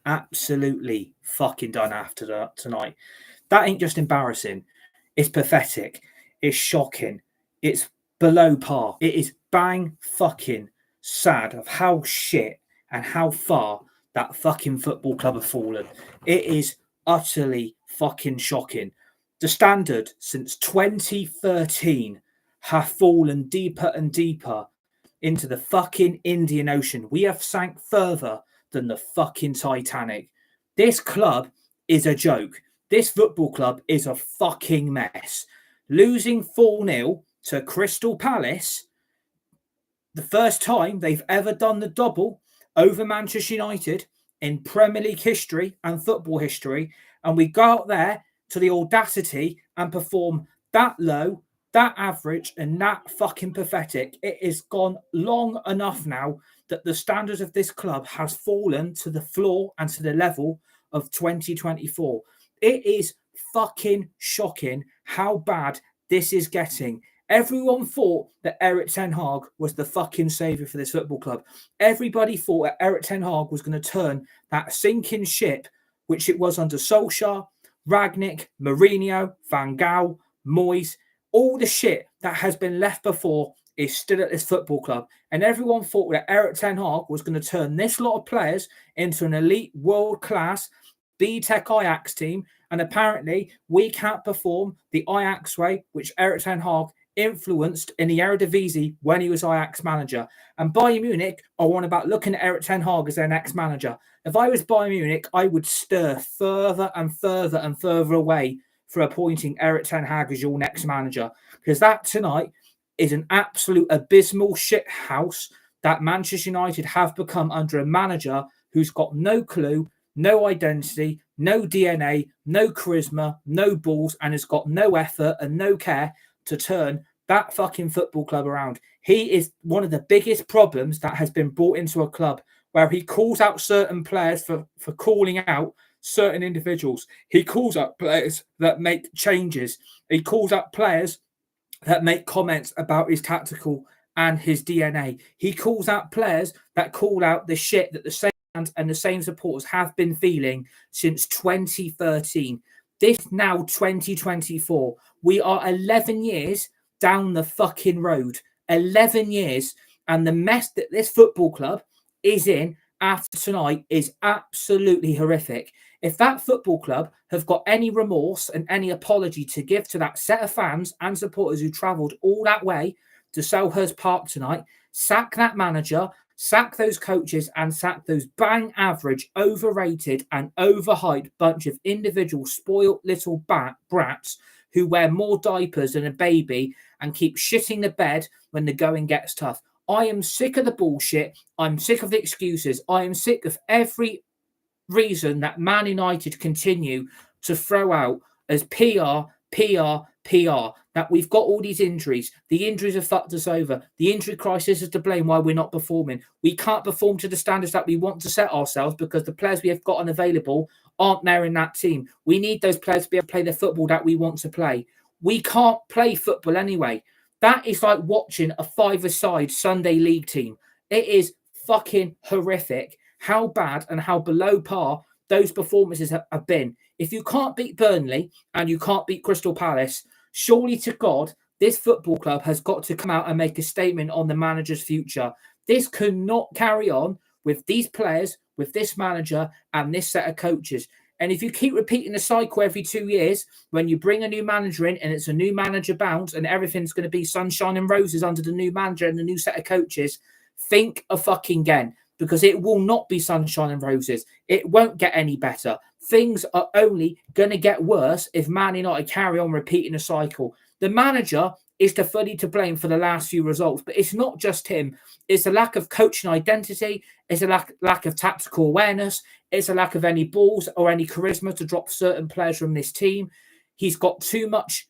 absolutely fucking done after tonight. That ain't just embarrassing. It's pathetic. It's shocking. It's below par. It is bang fucking sad of how shit and how far that fucking football club have fallen. It is utterly fucking shocking. The standard since 2013 have fallen deeper and deeper into the fucking Indian Ocean. We have sank further than the fucking Titanic. This club is a joke. This football club is a fucking mess. Losing 4-0 to Crystal Palace, the first time they've ever done the double over Manchester United in Premier League history and football history, and we go out there to the audacity and perform that low, that average, and that fucking pathetic. It has gone long enough now that the standards of this club has fallen to the floor and to the level of 2024. It is fucking shocking how bad this is getting. Everyone thought that Erik ten Hag was the fucking saviour for this football club. Everybody thought that Erik ten Hag was going to turn that sinking ship, which it was under Solskjaer, Ragnick, Mourinho, Van Gaal, Moyes. All the shit that has been left before is still at this football club. And everyone thought that Erik ten Hag was going to turn this lot of players into an elite, world-class, B-Tech Ajax team. And apparently, we can't perform the Ajax way, which Erik ten Hag influenced in the Eredivisie when he was Ajax manager. And Bayern Munich are on about looking at Erik ten Hag as their next manager. If I was Bayern Munich, I would stir further and further and further away for appointing Erik ten Hag as your next manager. Because that tonight is an absolute abysmal shit house that Manchester United have become under a manager who's got no clue, no identity, no DNA, no charisma, no balls, and has got no effort and no care to turn that fucking football club around. He is one of the biggest problems that has been brought into a club, where he calls out certain players for calling out certain individuals. He calls out players that make changes. He calls out players that make comments about his tactical and his DNA. He calls out players that call out the shit that the same fans and the same supporters have been feeling since 2013. This now 2024. We are 11 years down the fucking road. 11 years. And the mess that this football club is in after tonight is absolutely horrific. If that football club have got any remorse and any apology to give to that set of fans and supporters who travelled all that way to Selhurst Park tonight, sack that manager, sack those coaches, and sack those bang average, overrated and overhyped bunch of individual spoilt little brats who wear more diapers than a baby and keep shitting the bed when the going gets tough. I am sick of the bullshit. I'm sick of the excuses. I am sick of every reason that Man United continue to throw out as PR, that we've got all these injuries. The injuries have fucked us over. The injury crisis is to blame why we're not performing. We can't perform to the standards that we want to set ourselves because the players we have got unavailable aren't there in that team. We need those players to be able to play the football that we want to play. We can't play football anyway. That is like watching a five-a-side Sunday league team. It is fucking horrific how bad and how below par those performances have been. If you can't beat Burnley and you can't beat Crystal Palace, surely to God, this football club has got to come out and make a statement on the manager's future. This cannot carry on with these players, with this manager and this set of coaches. And if you keep repeating the cycle every 2 years, when you bring a new manager in and it's a new manager bounce and everything's going to be sunshine and roses under the new manager and the new set of coaches, think a fucking again, because it will not be sunshine and roses. It won't get any better. Things are only going to get worse if Man United carry on repeating the cycle. The manager is fully to blame for the last few results, but it's not just him. It's a lack of coaching identity. It's a lack of tactical awareness. It's a lack of any balls or any charisma to drop certain players from this team. He's got too much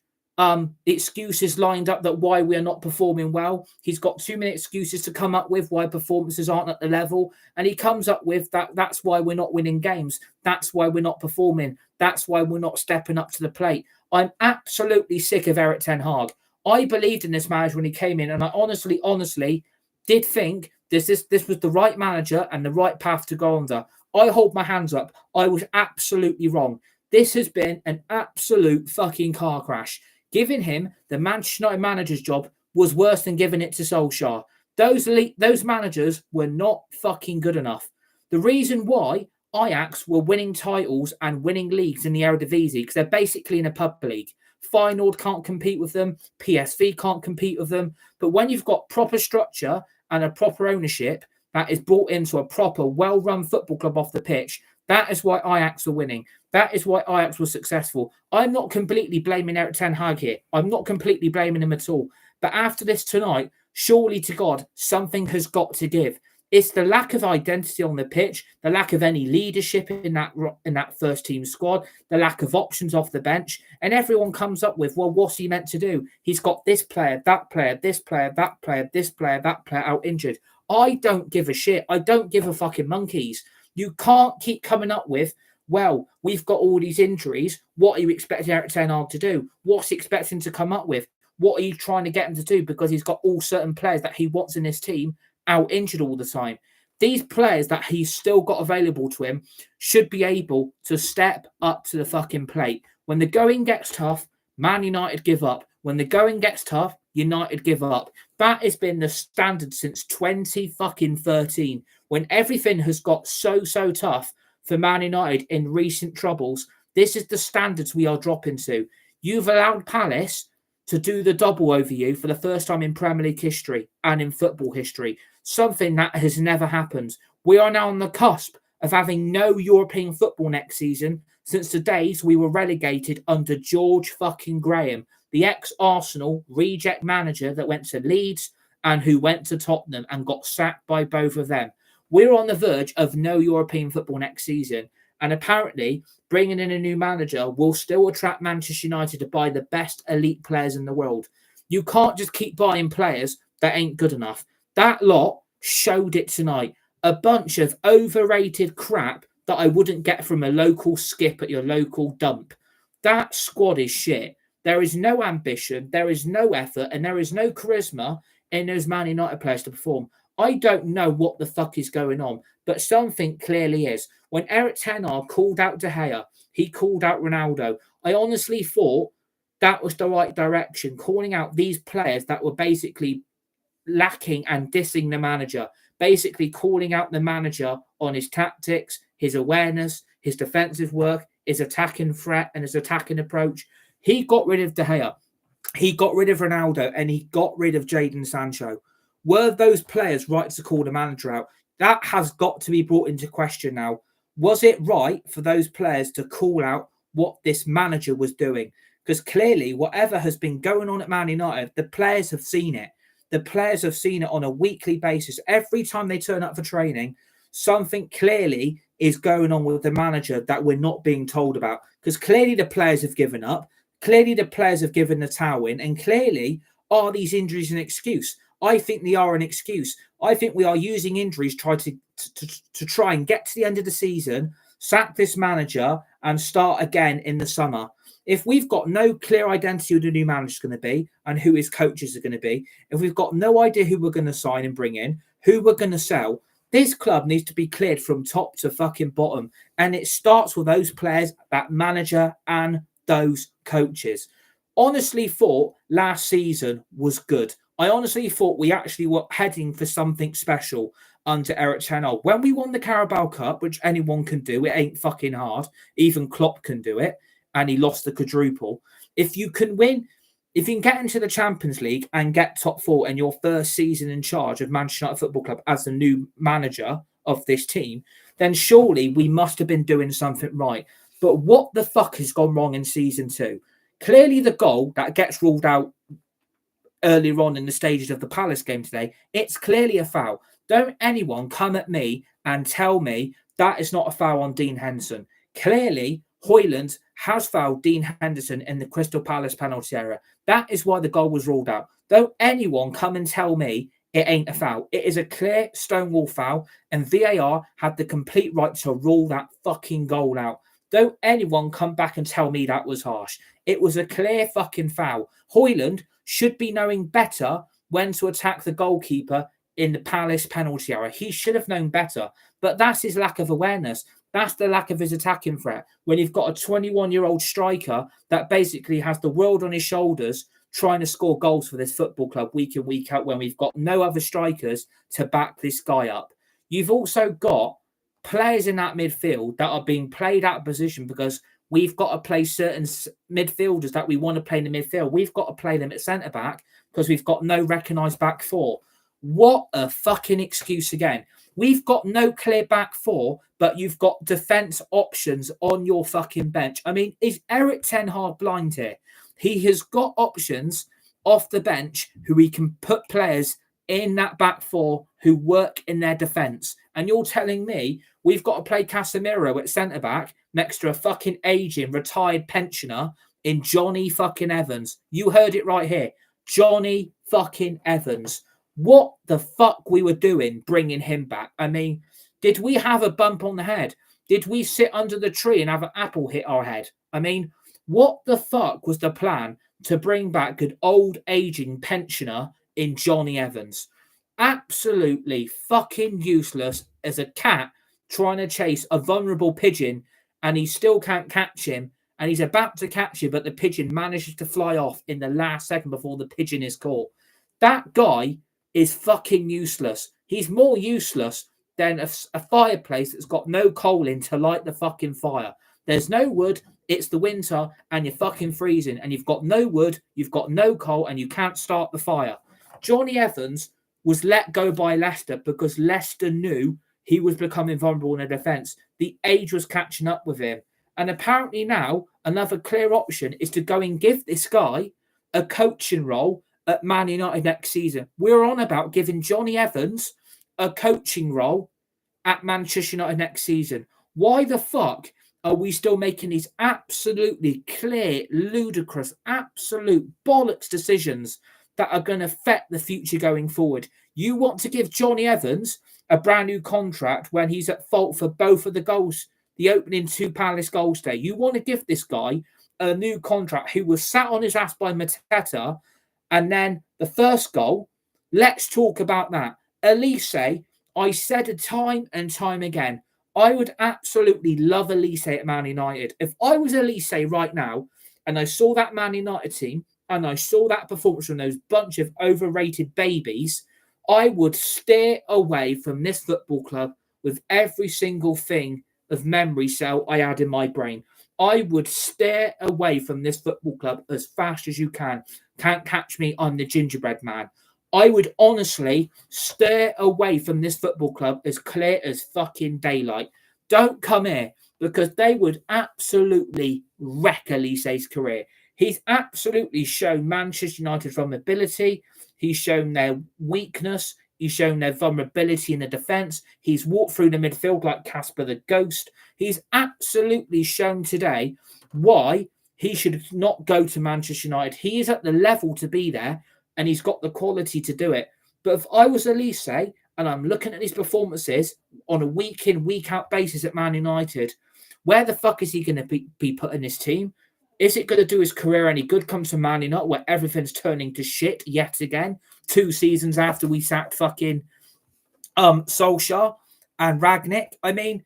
excuses lined up that why we are not performing well. He's got too many excuses to come up with why performances aren't at the level. And he comes up with that's why we're not winning games. That's why we're not performing. That's why we're not stepping up to the plate. I'm absolutely sick of Erik ten Hag. I believed in this manager when he came in, and I honestly did think this was the right manager and the right path to go under. I hold my hands up. I was absolutely wrong. This has been an absolute fucking car crash. Giving him the Manchester United manager's job was worse than giving it to Solskjaer. Those managers were not fucking good enough. The reason why Ajax were winning titles and winning leagues in the Eredivisie, because they're basically in a pub league. Feyenoord can't compete with them. PSV can't compete with them. But when you've got proper structure and a proper ownership that is brought into a proper, well-run football club off the pitch, that is why Ajax were winning. That is why Ajax was successful. I'm not completely blaming Erik ten Hag here. I'm not completely blaming him at all. But after this tonight, surely to God, something has got to give. It's the lack of identity on the pitch, the lack of any leadership in that first team squad, the lack of options off the bench, and everyone comes up with, well, what's he meant to do? He's got this player, that player, this player, that player, this player, that player out injured. I don't give a shit. I don't give a fucking monkeys. You can't keep coming up with, well, we've got all these injuries. What are you expecting Erik ten Hag to do? What's he expecting to come up with? What are you trying to get him to do? Because he's got all certain players that he wants in his team out injured all the time. These players that he's still got available to him should be able to step up to the fucking plate. When the going gets tough, Man United give up. When the going gets tough, United give up. That has been the standard since 2013, when everything has got so tough for Man United in recent troubles. This is the standards we are dropping to. You've allowed Palace to do the double over you for the first time in Premier League history and in football history. Something that has never happened. We are now on the cusp of having no European football next season since the days we were relegated under George fucking Graham, the ex-Arsenal reject manager that went to Leeds and who went to Tottenham and got sacked by both of them. We're on the verge of no European football next season. And apparently, bringing in a new manager will still attract Manchester United to buy the best elite players in the world. You can't just keep buying players that ain't good enough. That lot showed it tonight. A bunch of overrated crap that I wouldn't get from a local skip at your local dump. That squad is shit. There is no ambition, there is no effort, and there is no charisma in those Man United players to perform. I don't know what the fuck is going on, but something clearly is. When Erik ten Hag called out De Gea, he called out Ronaldo. I honestly thought that was the right direction, calling out these players that were basically lacking and dissing the manager, basically calling out the manager on his tactics, his awareness, his defensive work, his attacking threat and his attacking approach. He got rid of De Gea, he got rid of Ronaldo, and he got rid of Jadon Sancho. Were those players right to call the manager out? That has got to be brought into question now. Was it right for those players to call out what this manager was doing? Because clearly, whatever has been going on at Man United, the players have seen it. The players have seen it on a weekly basis. Every time they turn up for training, something clearly is going on with the manager that we're not being told about. Because clearly the players have given up. Clearly the players have given the towel in. And clearly, are these injuries an excuse? I think they are an excuse. I think we are using injuries to try and get to the end of the season, sack this manager, and start again in the summer. If we've got no clear identity who the new manager is going to be and who his coaches are going to be, if we've got no idea who we're going to sign and bring in, who we're going to sell, this club needs to be cleared from top to fucking bottom. And it starts with those players, that manager, and those coaches. Honestly thought last season was good. I honestly thought we actually were heading for something special under Erik ten Hag. When we won the Carabao Cup, which anyone can do, it ain't fucking hard. Even Klopp can do it. And he lost the quadruple. If you can win, if you can get into the Champions League and get top four in your first season in charge of Manchester United Football Club as the new manager of this team, then surely we must have been doing something right. But what the fuck has gone wrong in season 2? Clearly the goal that gets ruled out earlier on in the stages of the Palace game today, it's clearly a foul. Don't anyone come at me and tell me that is not a foul on Dean Henderson. Clearly, Højlund has fouled Dean Henderson in the Crystal Palace penalty area. That is why the goal was ruled out. Don't anyone come and tell me it ain't a foul. It is a clear Stonewall foul, and VAR had the complete right to rule that fucking goal out. Don't anyone come back and tell me that was harsh. It was a clear fucking foul. Højlund should be knowing better when to attack the goalkeeper in the Palace penalty area. He should have known better, but that's his lack of awareness. That's the lack of his attacking threat. When you've got a 21-year-old striker that basically has the world on his shoulders trying to score goals for this football club week in, week out, when we've got no other strikers to back this guy up. You've also got players in that midfield that are being played out of position because we've got to play certain midfielders that we want to play in the midfield. We've got to play them at centre-back because we've got no recognised back four. What a fucking excuse again. We've got no clear back four, but you've got defence options on your fucking bench. I mean, is Erik Ten Hag blind here? He has got options off the bench who he can put players in that back four who work in their defence. And you're telling me we've got to play Casemiro at centre-back next to a fucking aging, retired pensioner in Johnny fucking Evans. You heard it right here. Johnny fucking Evans. What the fuck we were doing bringing him back? I mean, did we have a bump on the head? Did we sit under the tree and have an apple hit our head? I mean, what the fuck was the plan to bring back good old aging pensioner in Johnny Evans? Absolutely fucking useless as a cat trying to chase a vulnerable pigeon and he still can't catch him and he's about to catch it, but the pigeon manages to fly off in the last second before the pigeon is caught. That guy is fucking useless. He's more useless than a fireplace that's got no coal in to light the fucking fire. There's no wood, it's the winter, and you're fucking freezing, and you've got no wood, you've got no coal, and you can't start the fire. Johnny Evans was let go by Leicester because Leicester knew he was becoming vulnerable in their defence. The age was catching up with him. And apparently now, another clear option is to go and give this guy a coaching role at Man United next season. We're on about giving Johnny Evans a coaching role at Manchester United next season. Why the fuck are we still making these absolutely clear, ludicrous, absolute bollocks decisions that are going to affect the future going forward? You want to give Johnny Evans a brand new contract when he's at fault for both of the goals, the opening two Palace goals there. You want to give this guy a new contract who was sat on his ass by Mateta. And then the first goal, let's talk about that. Elise, I said it time and time again, I would absolutely love Elise at Man United. If I was Elise right now and I saw that Man United team and I saw that performance from those bunch of overrated babies, I would steer away from this football club with every single thing of memory cell I had in my brain. I would steer away from this football club as fast as you can. Can't catch me, I'm the gingerbread man. I would honestly steer away from this football club as clear as fucking daylight. Don't come here because they would absolutely wreck Elise's career. He's absolutely shown Manchester United's vulnerability. He's shown their weakness. He's shown their vulnerability in the defence. He's walked through the midfield like Casper the Ghost. He's absolutely shown today why he should not go to Manchester United. He is at the level to be there and he's got the quality to do it. But if I was Elise and I'm looking at his performances on a week in, week out basis at Man United, where the fuck is he going to be put in his team? Is it going to do his career any good? Comes from Man United where everything's turning to shit yet again. 2 seasons after we sacked fucking Solskjaer and Ragnick. I mean,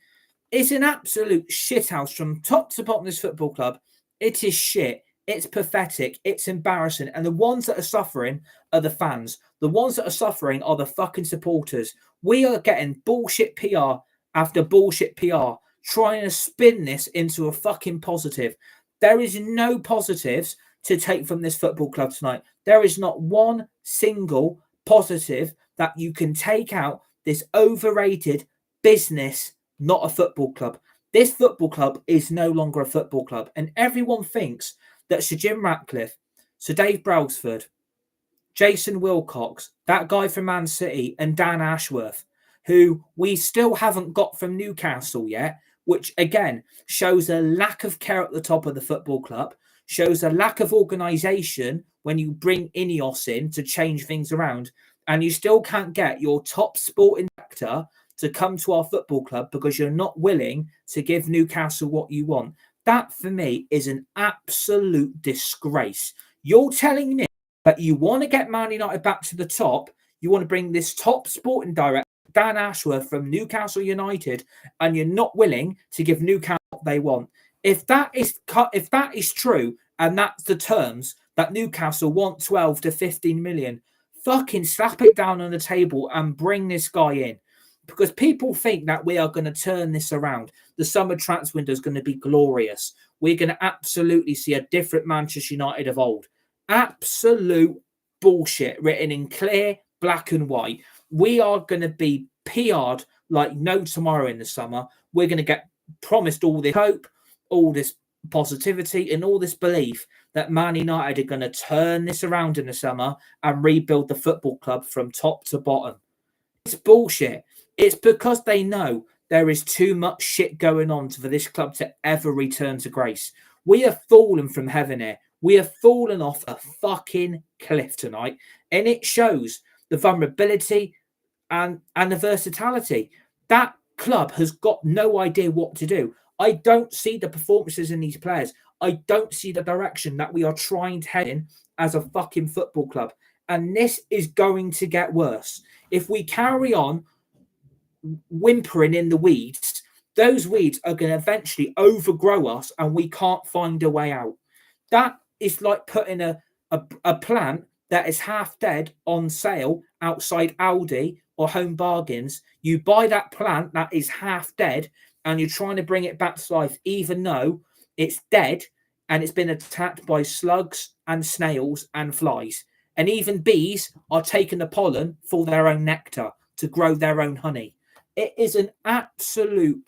it's an absolute shithouse from top to bottom of this football club. It is shit. It's pathetic. It's embarrassing. And the ones that are suffering are the fans. The ones that are suffering are the fucking supporters. We are getting bullshit PR after bullshit PR, trying to spin this into a fucking positive. There is no positives to take from this football club tonight. There is not one single positive that you can take out this overrated business, not a football club. This football club is no longer a football club. And everyone thinks that Sir Jim Ratcliffe, Sir Dave Brailsford, Jason Wilcox, that guy from Man City, and Dan Ashworth, who we still haven't got from Newcastle yet, which again shows a lack of care at the top of the football club, shows a lack of organisation when you bring Ineos in to change things around, and you still can't get your top sporting director to come to our football club because you're not willing to give Newcastle what you want. That, for me, is an absolute disgrace. You're telling me that you want to get Man United back to the top, You want to bring this top sporting director, Dan Ashworth from Newcastle United, and you're not willing to give Newcastle what they want. If that is true, and that's the terms that Newcastle want 12 to 15 million, fucking slap it down on the table and bring this guy in. Because people think that we are going to turn this around. The summer transfer window is going to be glorious. We're going to absolutely see a different Manchester United of old. Absolute bullshit written in clear black and white. We are going to be PR'd like no tomorrow in the summer. We're going to get promised all this hope, all this positivity, and all this belief that Man United are going to turn this around in the summer and rebuild the football club from top to bottom. It's bullshit. It's because they know there is too much shit going on for this club to ever return to grace. We have fallen from heaven here. We have fallen off a fucking cliff tonight. And it shows the vulnerability and the versatility. That club has got no idea what to do. I don't see the performances in these players. I don't see the direction that we are trying to head in as a fucking football club. And this is going to get worse. If we carry on whimpering in the weeds, those weeds are going to eventually overgrow us and we can't find a way out. That is like putting a plant that is half dead on sale outside Aldi or Home Bargains. You buy that plant that is half dead and you're trying to bring it back to life, even though it's dead and it's been attacked by slugs and snails and flies. And even bees are taking the pollen for their own nectar to grow their own honey. It is an absolute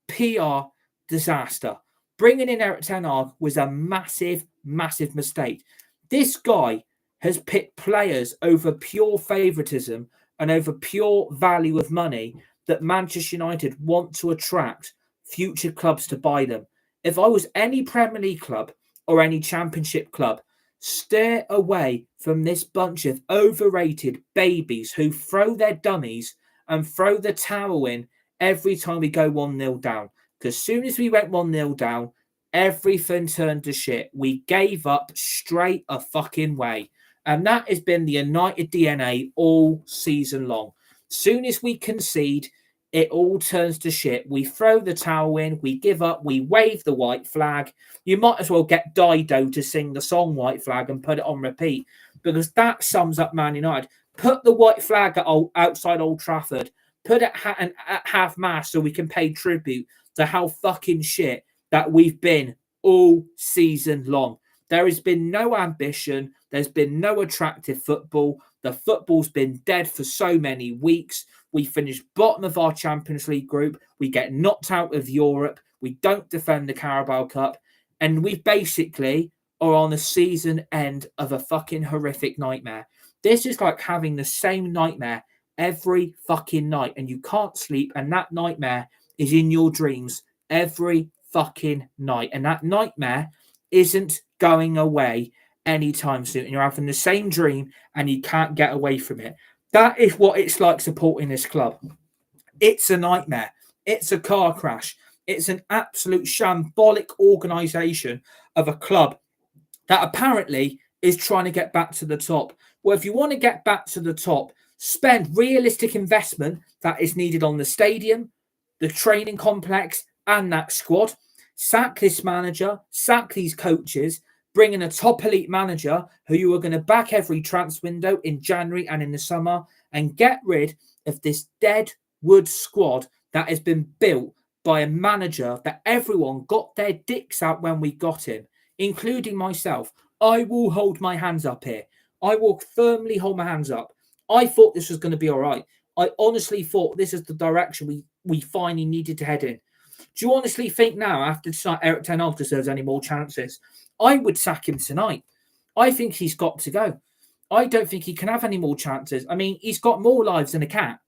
PR disaster. Bringing in Erik ten Hag was a massive, massive mistake. This guy has picked players over pure favouritism and over pure value of money that Manchester United want to attract future clubs to buy them. If I was any Premier League club or any Championship club, steer away from this bunch of overrated babies who throw their dummies and throw the towel in every time we go 1-0 down. Because as soon as we went 1-0 down, everything turned to shit. We gave up straight a fucking way. And that has been the United DNA all season long. Soon as we concede, it all turns to shit. We throw the towel in, we give up, we wave the white flag. You might as well get Dido to sing the song White Flag and put it on repeat, because that sums up Man United. Put the white flag outside Old Trafford. Put it at half-mast so we can pay tribute to how fucking shit that we've been all season long. There has been no ambition. There's been no attractive football. The football's been dead for so many weeks. We finish bottom of our Champions League group. We get knocked out of Europe. We don't defend the Carabao Cup. And we basically are on the season end of a fucking horrific nightmare. This is like having the same nightmare every fucking night and you can't sleep, and that nightmare is in your dreams every fucking night. And that nightmare isn't going away anytime soon. And you're having the same dream and you can't get away from it. That is what it's like supporting this club. It's a nightmare. It's a car crash. It's an absolute shambolic organisation of a club that apparently is trying to get back to the top. Well, if you want to get back to the top, spend realistic investment that is needed on the stadium, the training complex, and that squad. Sack this manager, sack these coaches, bring in a top elite manager who you are going to back every transfer window in January and in the summer, and get rid of this dead wood squad that has been built by a manager that everyone got their dicks out when we got him, including myself. I will hold my hands up here. I will firmly hold my hands up. I thought this was going to be all right. I honestly thought this is the direction we finally needed to head in. Do you honestly think now, after tonight, Erik ten Hag deserves any more chances? I would sack him tonight. I think he's got to go. I don't think he can have any more chances. I mean, he's got more lives than a cat.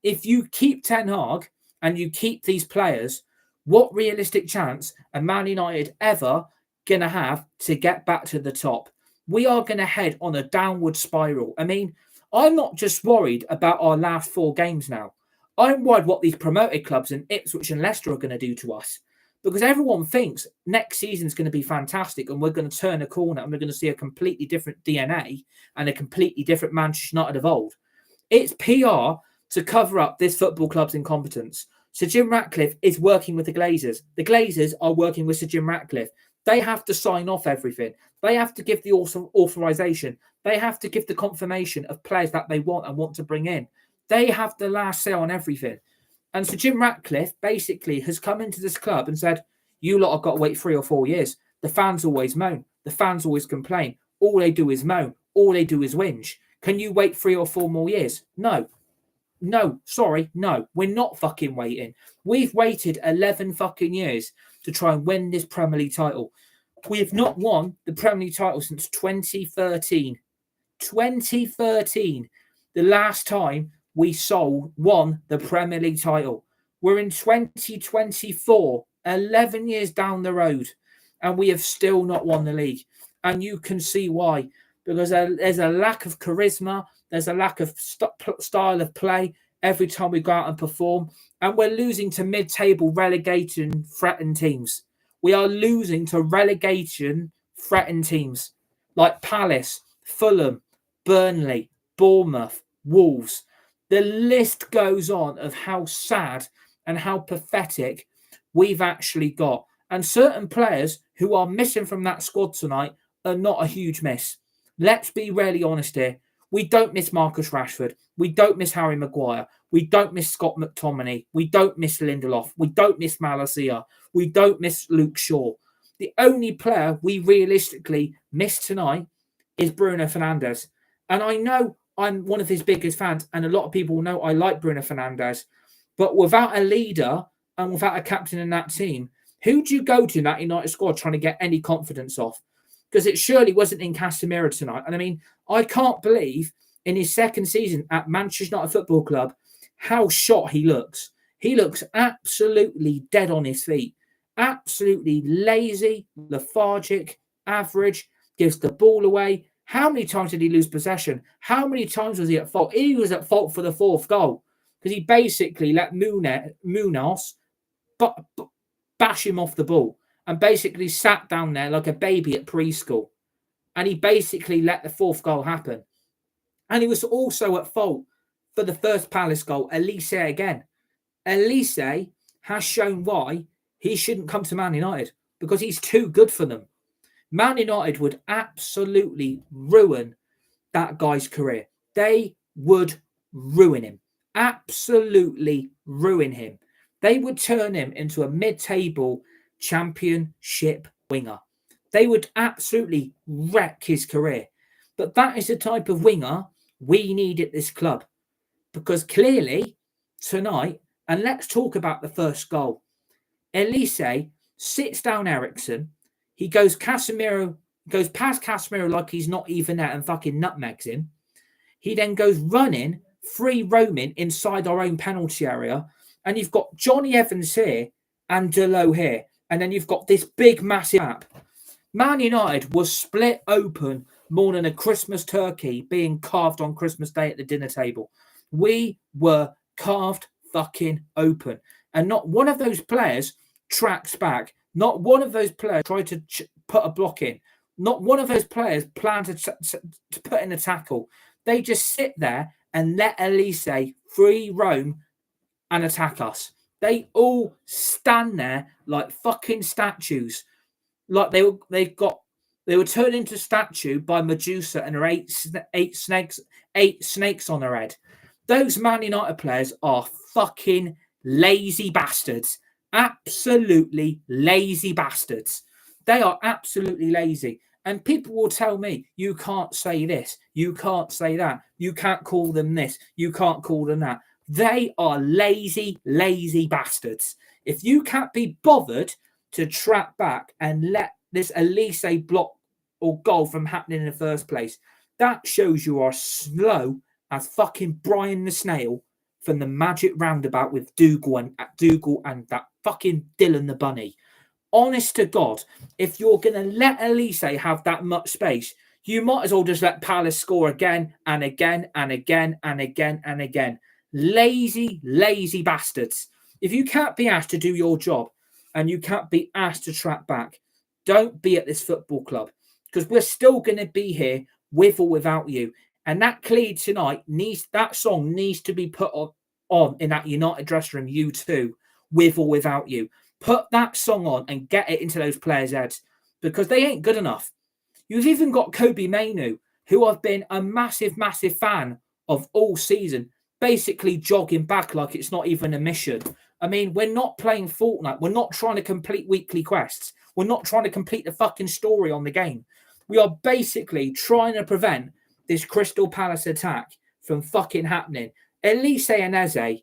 If you keep Ten Hag and you keep these players, what realistic chance are Man United ever going to have to get back to the top? We are going to head on a downward spiral. I mean, I'm not just worried about our last 4 games now. I'm worried what these promoted clubs in Ipswich and Leicester are going to do to us. Because everyone thinks next season is going to be fantastic and we're going to turn a corner and we're going to see a completely different DNA and a completely different Manchester United of old. It's PR to cover up this football club's incompetence. Sir Jim Ratcliffe is working with the Glazers. The Glazers are working with Sir Jim Ratcliffe. They have to sign off everything. They have to give the authorization. They have to give the confirmation of players that they want and want to bring in. They have the last say on everything. And Sir Jim Ratcliffe basically has come into this club and said, you lot have got to wait 3 or 4 years. The fans always moan. The fans always complain. All they do is moan. All they do is whinge. Can you wait 3 or 4 more years? No. No, sorry, no. We're not fucking waiting. We've waited 11 fucking years to try and win this Premier League title. We have not won the Premier League title since 2013. 2013, the last time we won the Premier League title. We're in 2024, 11 years down the road, and we have still not won the league. And you can see why. Because there's a lack of charisma, there's a lack of style of play every time we go out and perform, and we're losing to mid-table relegation-threatened teams. We are losing to relegation-threatened teams like Palace, Fulham, Burnley, Bournemouth, Wolves. The list goes on of how sad and how pathetic we've actually got. And certain players who are missing from that squad tonight are not a huge miss. Let's be really honest here. We don't miss Marcus Rashford. We don't miss Harry Maguire. We don't miss Scott McTominay. We don't miss Lindelof. We don't miss Malacia. We don't miss Luke Shaw. The only player we realistically miss tonight is Bruno Fernandes. And I know I'm one of his biggest fans, and a lot of people know I like Bruno Fernandes. But without a leader and without a captain in that team, who do you go to in that United squad trying to get any confidence off? Because it surely wasn't in Casemiro tonight. And I mean, I can't believe in his second season at Manchester United Football Club how shot he looks. He looks absolutely dead on his feet. Absolutely lazy, lethargic, average, gives the ball away. How many times did he lose possession? How many times was he at fault? He was at fault for the fourth goal because he basically let Munoz bash him off the ball and basically sat down there like a baby at preschool. And he basically let the fourth goal happen. And he was also at fault for the first Palace goal, Elise again. Elise has shown why he shouldn't come to Man United because he's too good for them. Man United would absolutely ruin that guy's career. They would ruin him. Absolutely ruin him. They would turn him into a mid-table championship winger. They would absolutely wreck his career. But that is the type of winger we need at this club. Because clearly, tonight, and let's talk about the first goal. Elise sits down Eriksen. He goes past Casemiro like he's not even there and fucking nutmegs him. He then goes running, free roaming inside our own penalty area. And you've got Johnny Evans here and Delo here. And then you've got this big, massive gap. Man United was split open more than a Christmas turkey being carved on Christmas Day at the dinner table. We were carved fucking open. And not one of those players tracks back. Not one of those players tried to put a block in. Not one of those players planned to put in a tackle. They just sit there and let Elise free roam and attack us. They all stand there like fucking statues. Like they were turned into statue by Medusa and her eight snakes on her head. Those Man United players are fucking lazy bastards. Absolutely lazy bastards. They are absolutely lazy. And people will tell me, you can't say this, you can't say that, you can't call them this, you can't call them that. They are lazy, lazy bastards. If you can't be bothered to track back and let this Elise block or goal from happening in the first place, that shows you are slow as fucking Brian the Snail from the Magic Roundabout with Dougal and that fucking Dylan the Bunny. Honest to God, if you're going to let Elise have that much space, you might as well just let Palace score again and again and again and again and again. Lazy, lazy bastards. If you can't be asked to do your job and you can't be asked to track back, don't be at this football club because we're still going to be here with or without you. And that cleat tonight that song needs to be put on in that United dressing room, you too, with or without you. Put that song on and get it into those players' heads because they ain't good enough. You've even got Kobe Mainu, who I've been a massive, massive fan of all season, basically jogging back like it's not even a mission. I mean, we're not playing Fortnite. We're not trying to complete weekly quests. We're not trying to complete the fucking story on the game. We are basically trying to prevent this Crystal Palace attack from fucking happening. Elise and Eze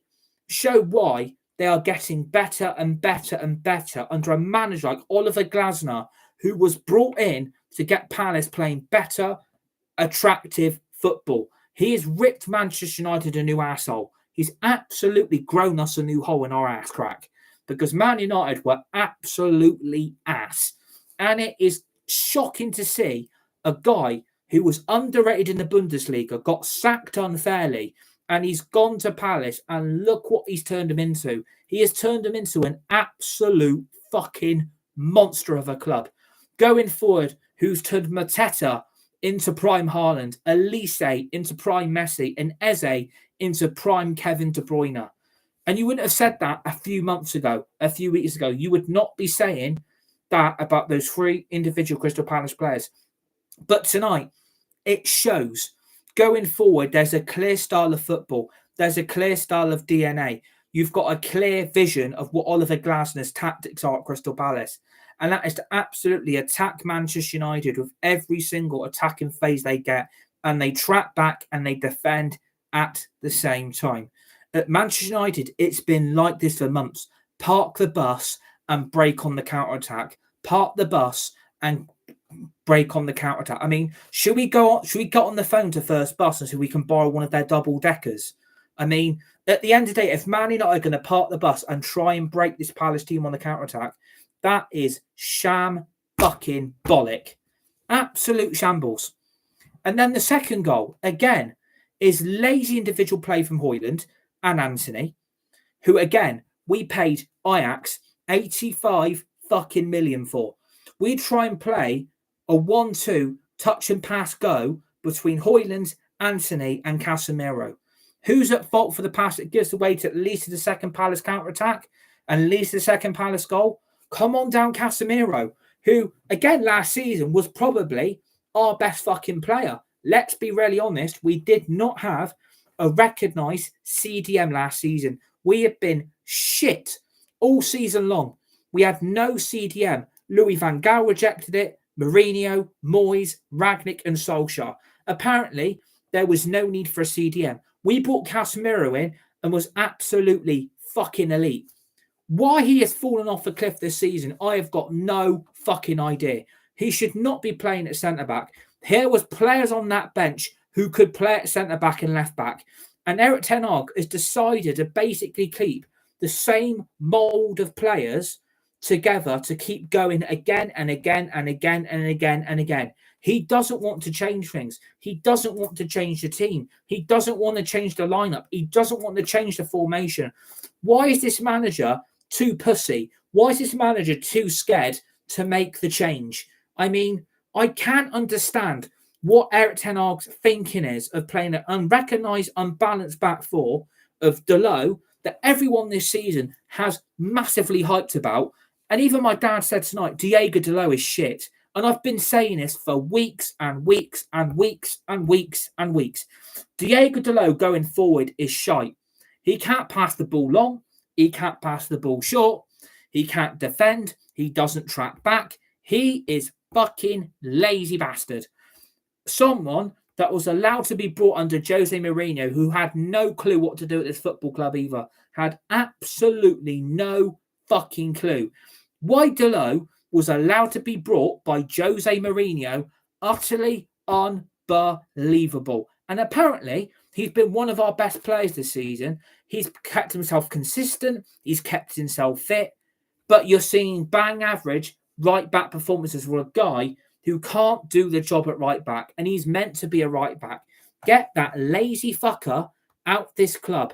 show why they are getting better and better and better under a manager like Oliver Glasner, who was brought in to get Palace playing better, attractive football. He has ripped Manchester United a new asshole. He's absolutely grown us a new hole in our ass crack because Man United were absolutely ass. And it is shocking to see a guy who was underrated in the Bundesliga, got sacked unfairly, and he's gone to Palace, and look what he's turned him into. He has turned him into an absolute fucking monster of a club. Going forward, who's turned Mateta into prime Haaland, Elise into prime Messi, and Eze into prime Kevin De Bruyne. And you wouldn't have said that a few months ago, a few weeks ago. You would not be saying that about those three individual Crystal Palace players. But tonight, it shows. Going forward, there's a clear style of football. There's a clear style of DNA. You've got a clear vision of what Oliver Glasner's tactics are at Crystal Palace. And that is to absolutely attack Manchester United with every single attacking phase they get. And they track back and they defend at the same time. At Manchester United, it's been like this for months. Park the bus and break on the counter-attack. Park the bus and break on the counter-attack. I mean, should we get on the phone to First Bus and see if we can borrow one of their double-deckers? I mean, at the end of the day, if Man United are going to park the bus and try and break this Palace team on the counter-attack, that is sham fucking bollock. Absolute shambles. And then the second goal, again, is lazy individual play from Højlund and Anthony, who, again, we paid Ajax 85 fucking million for. We try and play a 1-2 touch and pass go between Højlund, Anthony and Casemiro. Who's at fault for the pass that gives away to at least the second Palace counter-attack and at least the second Palace goal? Come on down, Casemiro, who, again, last season was probably our best fucking player. Let's be really honest. We did not have a recognised CDM last season. We have been shit all season long. We had no CDM. Louis van Gaal rejected it. Mourinho, Moyes, Rangnick and Solskjaer. Apparently, there was no need for a CDM. We brought Casemiro in and was absolutely fucking elite. Why he has fallen off the cliff this season, I have got no fucking idea. He should not be playing at centre-back. Here was players on that bench who could play at centre-back and left-back. And Erik ten Hag has decided to basically keep the same mould of players together to keep going again and again and again and again and again. He doesn't want to change things. He doesn't want to change the team. He doesn't want to change the lineup. He doesn't want to change the formation. Why is this manager too pussy? Why is this manager too scared to make the change? I mean, I can't understand what Erik ten Hag's thinking is of playing an unrecognised, unbalanced back four of Dalot that everyone this season has massively hyped about. And even my dad said tonight, Diego Dalot is shit. And I've been saying this for weeks and weeks and weeks and weeks and weeks. Diego Dalot going forward is shite. He can't pass the ball long. He can't pass the ball short. He can't defend. He doesn't track back. He is fucking lazy bastard. Someone that was allowed to be brought under Jose Mourinho, who had no clue what to do at this football club either. Had absolutely no fucking clue. Why Dalot was allowed to be brought by Jose Mourinho, utterly unbelievable. And apparently, he's been one of our best players this season. He's kept himself consistent. He's kept himself fit. But you're seeing bang average right-back performances for a guy who can't do the job at right-back. And he's meant to be a right-back. Get that lazy fucker out this club.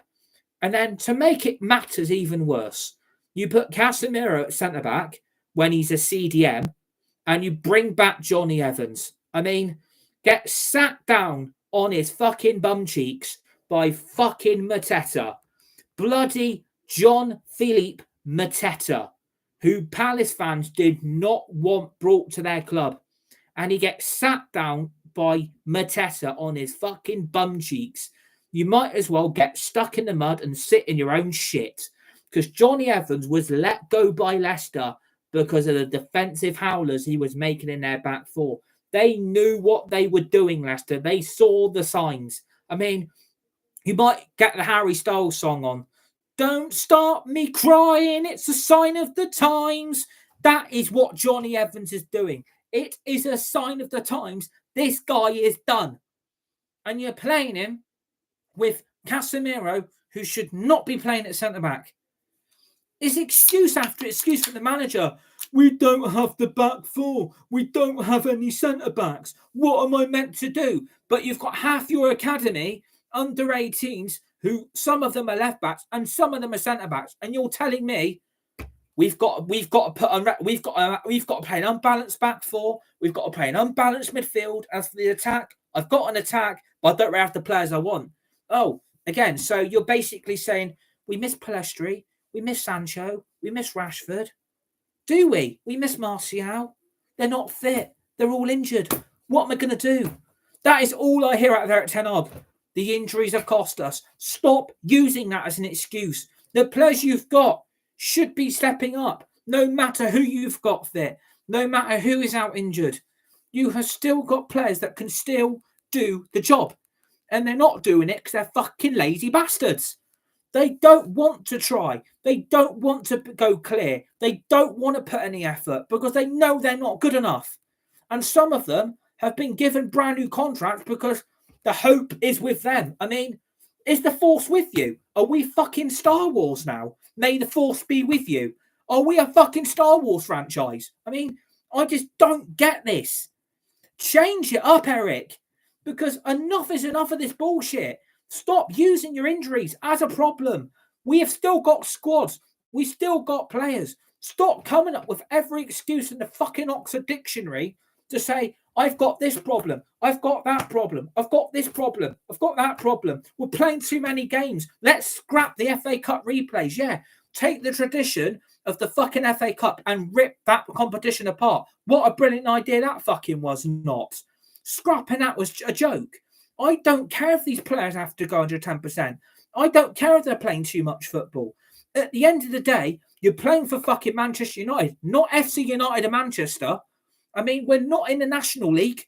And then to make it matters even worse, you put Casemiro at centre-back when he's a CDM, and you bring back Johnny Evans. I mean, get sat down on his fucking bum cheeks by fucking Mateta. Bloody John Philippe Mateta, who Palace fans did not want brought to their club. And he gets sat down by Mateta on his fucking bum cheeks. You might as well get stuck in the mud and sit in your own shit. Because Johnny Evans was let go by Leicester because of the defensive howlers he was making in their back four. They knew what they were doing, Leicester. They saw the signs. I mean, you might get the Harry Styles song on. Don't stop me crying. It's a sign of the times. That is what Johnny Evans is doing. It is a sign of the times. This guy is done. And you're playing him with Casemiro, who should not be playing at centre-back. It's excuse after excuse from the manager. We don't have the back four. We don't have any centre-backs. What am I meant to do? But you've got half your academy, under 18s, who some of them are left-backs and some of them are centre-backs. And you're telling me we've got to play an unbalanced back four. We've got to play an unbalanced midfield. As for the attack, I've got an attack, but I don't really have the players I want. Oh, again, so you're basically saying we miss Pellistri, we miss Sancho, we miss Rashford. Do we? We miss Martial. They're not fit. They're all injured. What am I going to do? That is all I hear out there at Ten Hag. The injuries have cost us. Stop using that as an excuse. The players you've got should be stepping up, no matter who you've got fit, no matter who is out injured. You have still got players that can still do the job. And they're not doing it because they're fucking lazy bastards. They don't want to try. They don't want to go clear. They don't want to put any effort because they know they're not good enough. And some of them have been given brand new contracts because the hope is with them. I mean, is the Force with you? Are we fucking Star Wars now? May the Force be with you. Are we a fucking Star Wars franchise? I mean, I just don't get this. Change it up, Erik. Because enough is enough of this bullshit. Stop using your injuries as a problem. We have still got squads. We still got players. Stop coming up with every excuse in the fucking Oxford Dictionary to say, I've got this problem. I've got that problem. I've got this problem. I've got that problem. We're playing too many games. Let's scrap the FA Cup replays. Yeah, take the tradition of the fucking FA Cup and rip that competition apart. What a brilliant idea that fucking was not. Scrapping that was a joke. I don't care if these players have to go under 10%. I don't care if they're playing too much football. At the end of the day, you're playing for fucking Manchester United, not FC United of Manchester. I mean, we're not in the National League.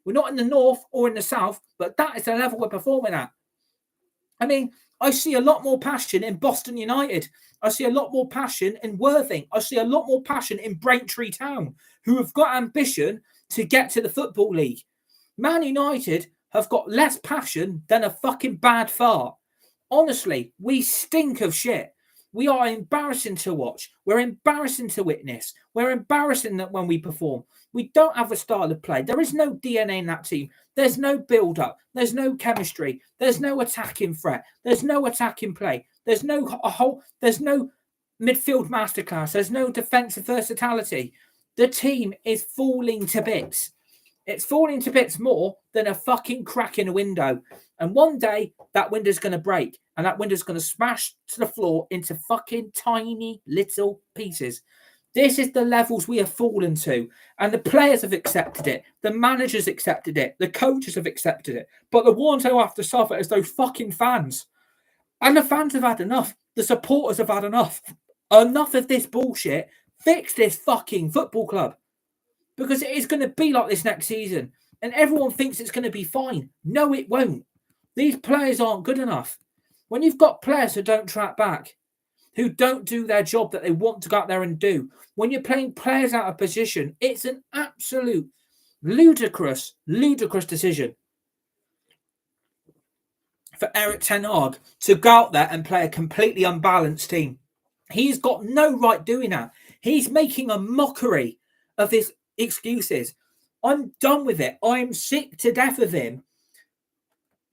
We're not in the North or in the South, but that is the level we're performing at. I mean, I see a lot more passion in Boston United. I see a lot more passion in Worthing. I see a lot more passion in Braintree Town, who have got ambition to get to the Football League. Man United have got less passion than a fucking bad fart. Honestly, we stink of shit. We are embarrassing to watch. We're embarrassing to witness. We're embarrassing that when we perform. We don't have a style of play. There is no DNA in that team. There's no build-up. There's no chemistry. There's no attacking threat. There's no attacking play. There's no midfield masterclass. There's no defensive versatility. The team is falling to bits. It's falling to bits more than a fucking crack in a window. And one day, that window's going to break. And that window's going to smash to the floor into fucking tiny little pieces. This is the levels we have fallen to. And the players have accepted it. The managers accepted it. The coaches have accepted it. But the ones who have to suffer is those fucking fans. And the fans have had enough. The supporters have had enough. Enough of this bullshit. Fix this fucking football club. Because it is going to be like this next season. And everyone thinks it's going to be fine. No, it won't. These players aren't good enough. When you've got players who don't track back, who don't do their job that they want to go out there and do, when you're playing players out of position, it's an absolute ludicrous decision for Erik ten Hag to go out there and play a completely unbalanced team. He's got no right doing that. He's making a mockery of his excuses. I'm done with it. I'm sick to death of him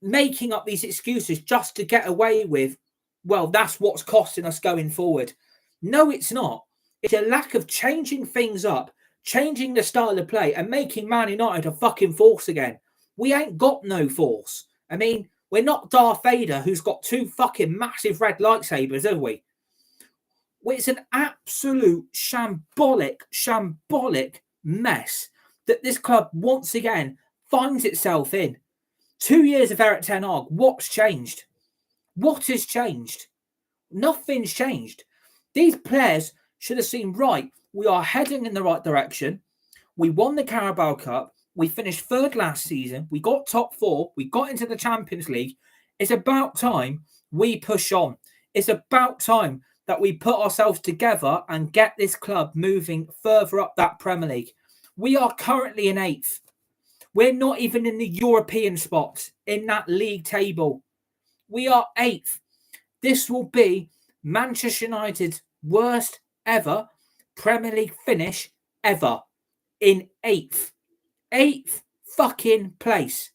making up these excuses just to get away with, well, that's what's costing us going forward. No, it's not. It's a lack of changing things up, changing the style of play and making Man United a fucking force again. We ain't got no force. I mean, we're not Darth Vader who's got 2 fucking massive red lightsabers, have we? It's an absolute shambolic mess that this club once again finds itself in. 2 years of Erik ten Hag, what's changed? What has changed? Nothing's changed. These players should have seen, right, we are heading in the right direction. We won the Carabao Cup. We finished 3rd last season. We got top 4. We got into the Champions League. It's about time we push on. It's about time that we put ourselves together and get this club moving further up that Premier League. We are currently in 8th. We're not even in the European spots in that league table. We are 8th. This will be Manchester United's worst ever Premier League finish ever, in 8th. 8th fucking place.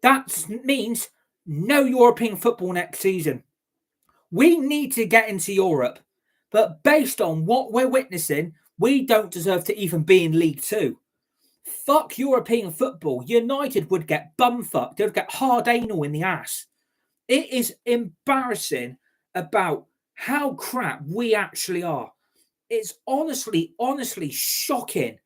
That means no European football next season. We need to get into Europe, but based on what we're witnessing, we don't deserve to even be in League 2. Fuck European football. United would get bumfucked. They would get hard anal in the ass. It is embarrassing about how crap we actually are. It's honestly shocking.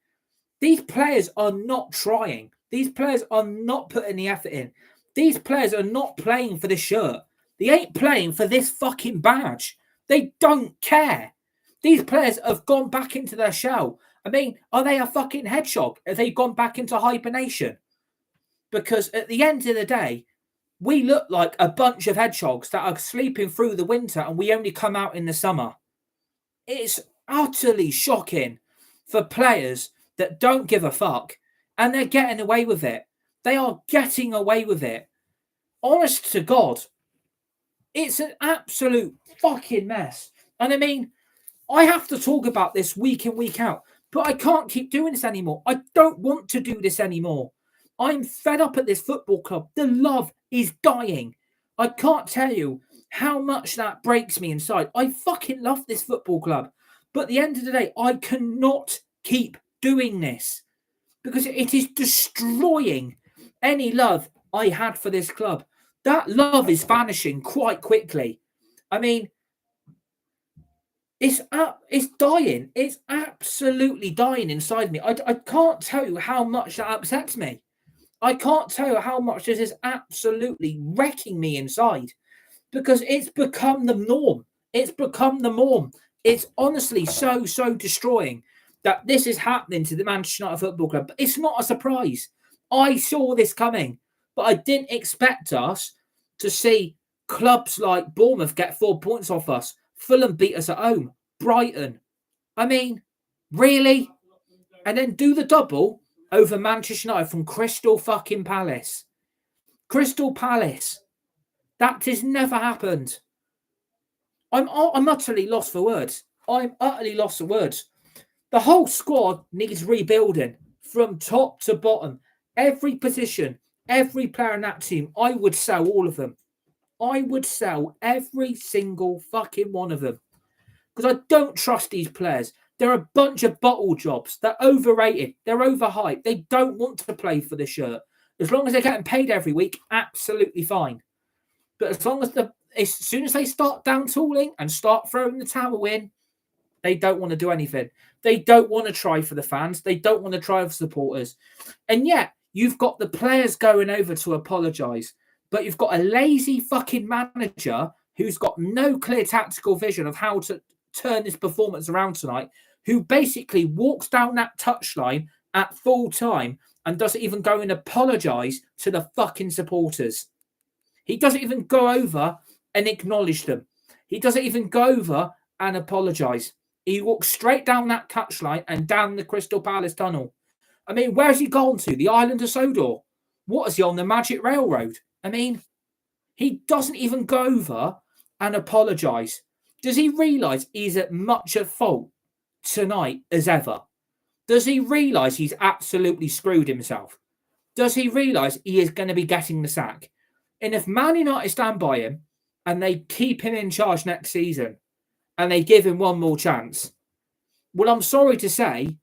These players are not trying. These players are not putting the effort in. These players are not playing for the shirt. They ain't playing for this fucking badge. They don't care. These players have gone back into their shell. I mean, are they a fucking hedgehog? Have they gone back into hibernation? Because at the end of the day, we look like a bunch of hedgehogs that are sleeping through the winter and we only come out in the summer. It's utterly shocking for players that don't give a fuck, and they're getting away with it. They are getting away with it. Honest to God, it's an absolute fucking mess. And I mean, I have to talk about this week in, week out, but I can't keep doing this anymore. I don't want to do this anymore. I'm fed up at this football club. The love is dying. I can't tell you how much that breaks me inside. I fucking love this football club. But at the end of the day, I cannot keep doing this because it is destroying any love I had for this club. That love is vanishing quite quickly. I mean, it's dying. It's absolutely dying inside me. I can't tell you how much that upsets me. I can't tell you how much this is absolutely wrecking me inside because it's become the norm. It's become the norm. It's honestly so destroying that this is happening to the Manchester United Football Club. But it's not a surprise. I saw this coming, but I didn't expect us to see clubs like Bournemouth get 4 points off us. Fulham beat us at home. Brighton. I mean, really? And then do the double over Manchester United from Crystal fucking Palace. Crystal Palace. That has never happened. I'm utterly lost for words. I'm utterly lost for words. The whole squad needs rebuilding from top to bottom. Every position, every player in that team, I would sell all of them. I would sell every single fucking one of them. Because I don't trust these players. They're a bunch of bottle jobs. They're overrated. They're overhyped. They don't want to play for the shirt. As long as they're getting paid every week, absolutely fine. But as soon as they start down tooling and start throwing the towel in, they don't want to do anything. They don't want to try for the fans. They don't want to try for supporters. And yet, you've got the players going over to apologise. But you've got a lazy fucking manager who's got no clear tactical vision of how to turn this performance around tonight, who basically walks down that touchline at full time and doesn't even go and apologise to the fucking supporters. He doesn't even go over and acknowledge them. He doesn't even go over and apologise. He walks straight down that touchline and down the Crystal Palace tunnel. I mean, where's he gone to? The island of Sodor? What is he on the Magic Railroad? I mean, he doesn't even go over and apologise. Does he realise he's at much at fault tonight as ever? Does he realise he's absolutely screwed himself? Does he realise he is going to be getting the sack? And if Man United stand by him and they keep him in charge next season and they give him one more chance, well, I'm sorry to say,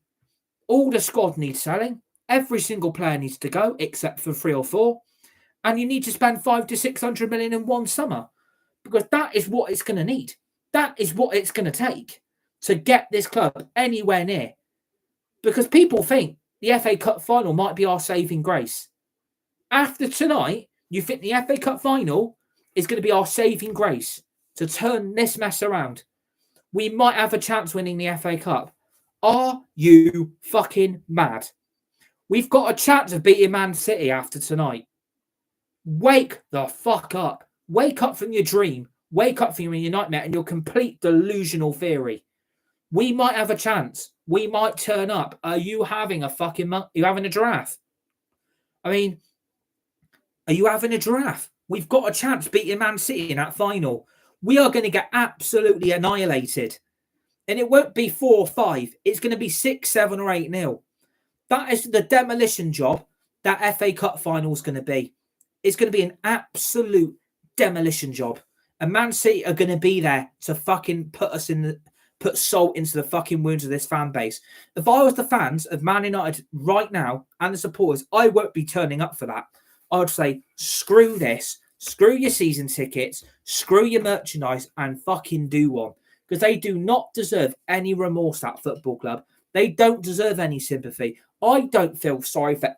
all the squad needs selling. Every single player needs to go, except for 3 or 4. And you need to spend 500 to 600 million in one summer, because that is what it's going to need. That is what it's going to take to get this club anywhere near. Because people think the FA Cup final might be our saving grace. After tonight, you think the FA Cup final is going to be our saving grace to turn this mess around? We might have a chance winning the FA Cup. Are you fucking mad? We've got a chance of beating Man City after tonight. Wake the fuck up. Wake up from your dream. Wake up from your nightmare and your complete delusional theory. We might have a chance. We might turn up. Are you having a fucking... Are you having a giraffe? I mean, are you having a giraffe? We've got a chance beating Man City in that final. We are going to get absolutely annihilated. And it won't be 4 or 5. It's going to be 6, 7 or 8-0. That is the demolition job that FA Cup final is going to be. It's going to be an absolute demolition job. And Man City are going to be there to fucking put salt into the fucking wounds of this fan base. If I was the fans of Man United right now and the supporters, I won't be turning up for that. I would say, screw this, screw your season tickets, screw your merchandise, and fucking do one. Because they do not deserve any remorse, that football club. They don't deserve any sympathy. I don't feel sorry for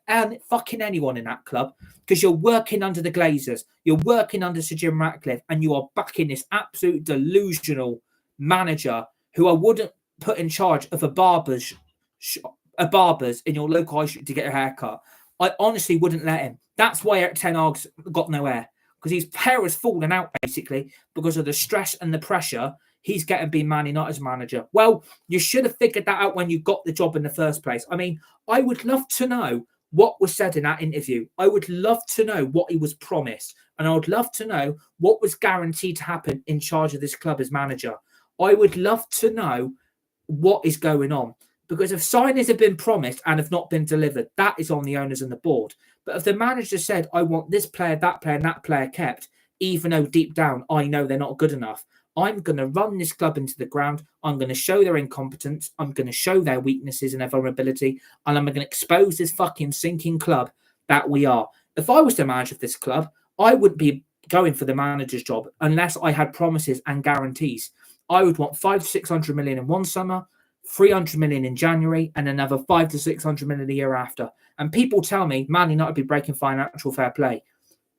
fucking anyone in that club, because you're working under the Glazers, you're working under Sir Jim Ratcliffe, and you are backing this absolute delusional manager who I wouldn't put in charge of a barber's in your local high street to get a haircut. I honestly wouldn't let him. That's why Erik Ten Hag's got nowhere, because his hair has fallen out basically because of the stress and the pressure he's getting being Man United's manager. Well, you should have figured that out when you got the job in the first place. I mean, I would love to know what was said in that interview. I would love to know what he was promised. And I would love to know what was guaranteed to happen in charge of this club as manager. I would love to know what is going on. Because if signings have been promised and have not been delivered, that is on the owners and the board. But if the manager said, I want this player, that player, and that player kept, even though deep down I know they're not good enough, I'm going to run this club into the ground. I'm going to show their incompetence. I'm going to show their weaknesses and their vulnerability. And I'm going to expose this fucking sinking club that we are. If I was the manager of this club, I wouldn't be going for the manager's job unless I had promises and guarantees. I would want 500 to 600 million in one summer, 300 million in January, and another 500 to 600 million the year after. And people tell me Man United be breaking financial fair play.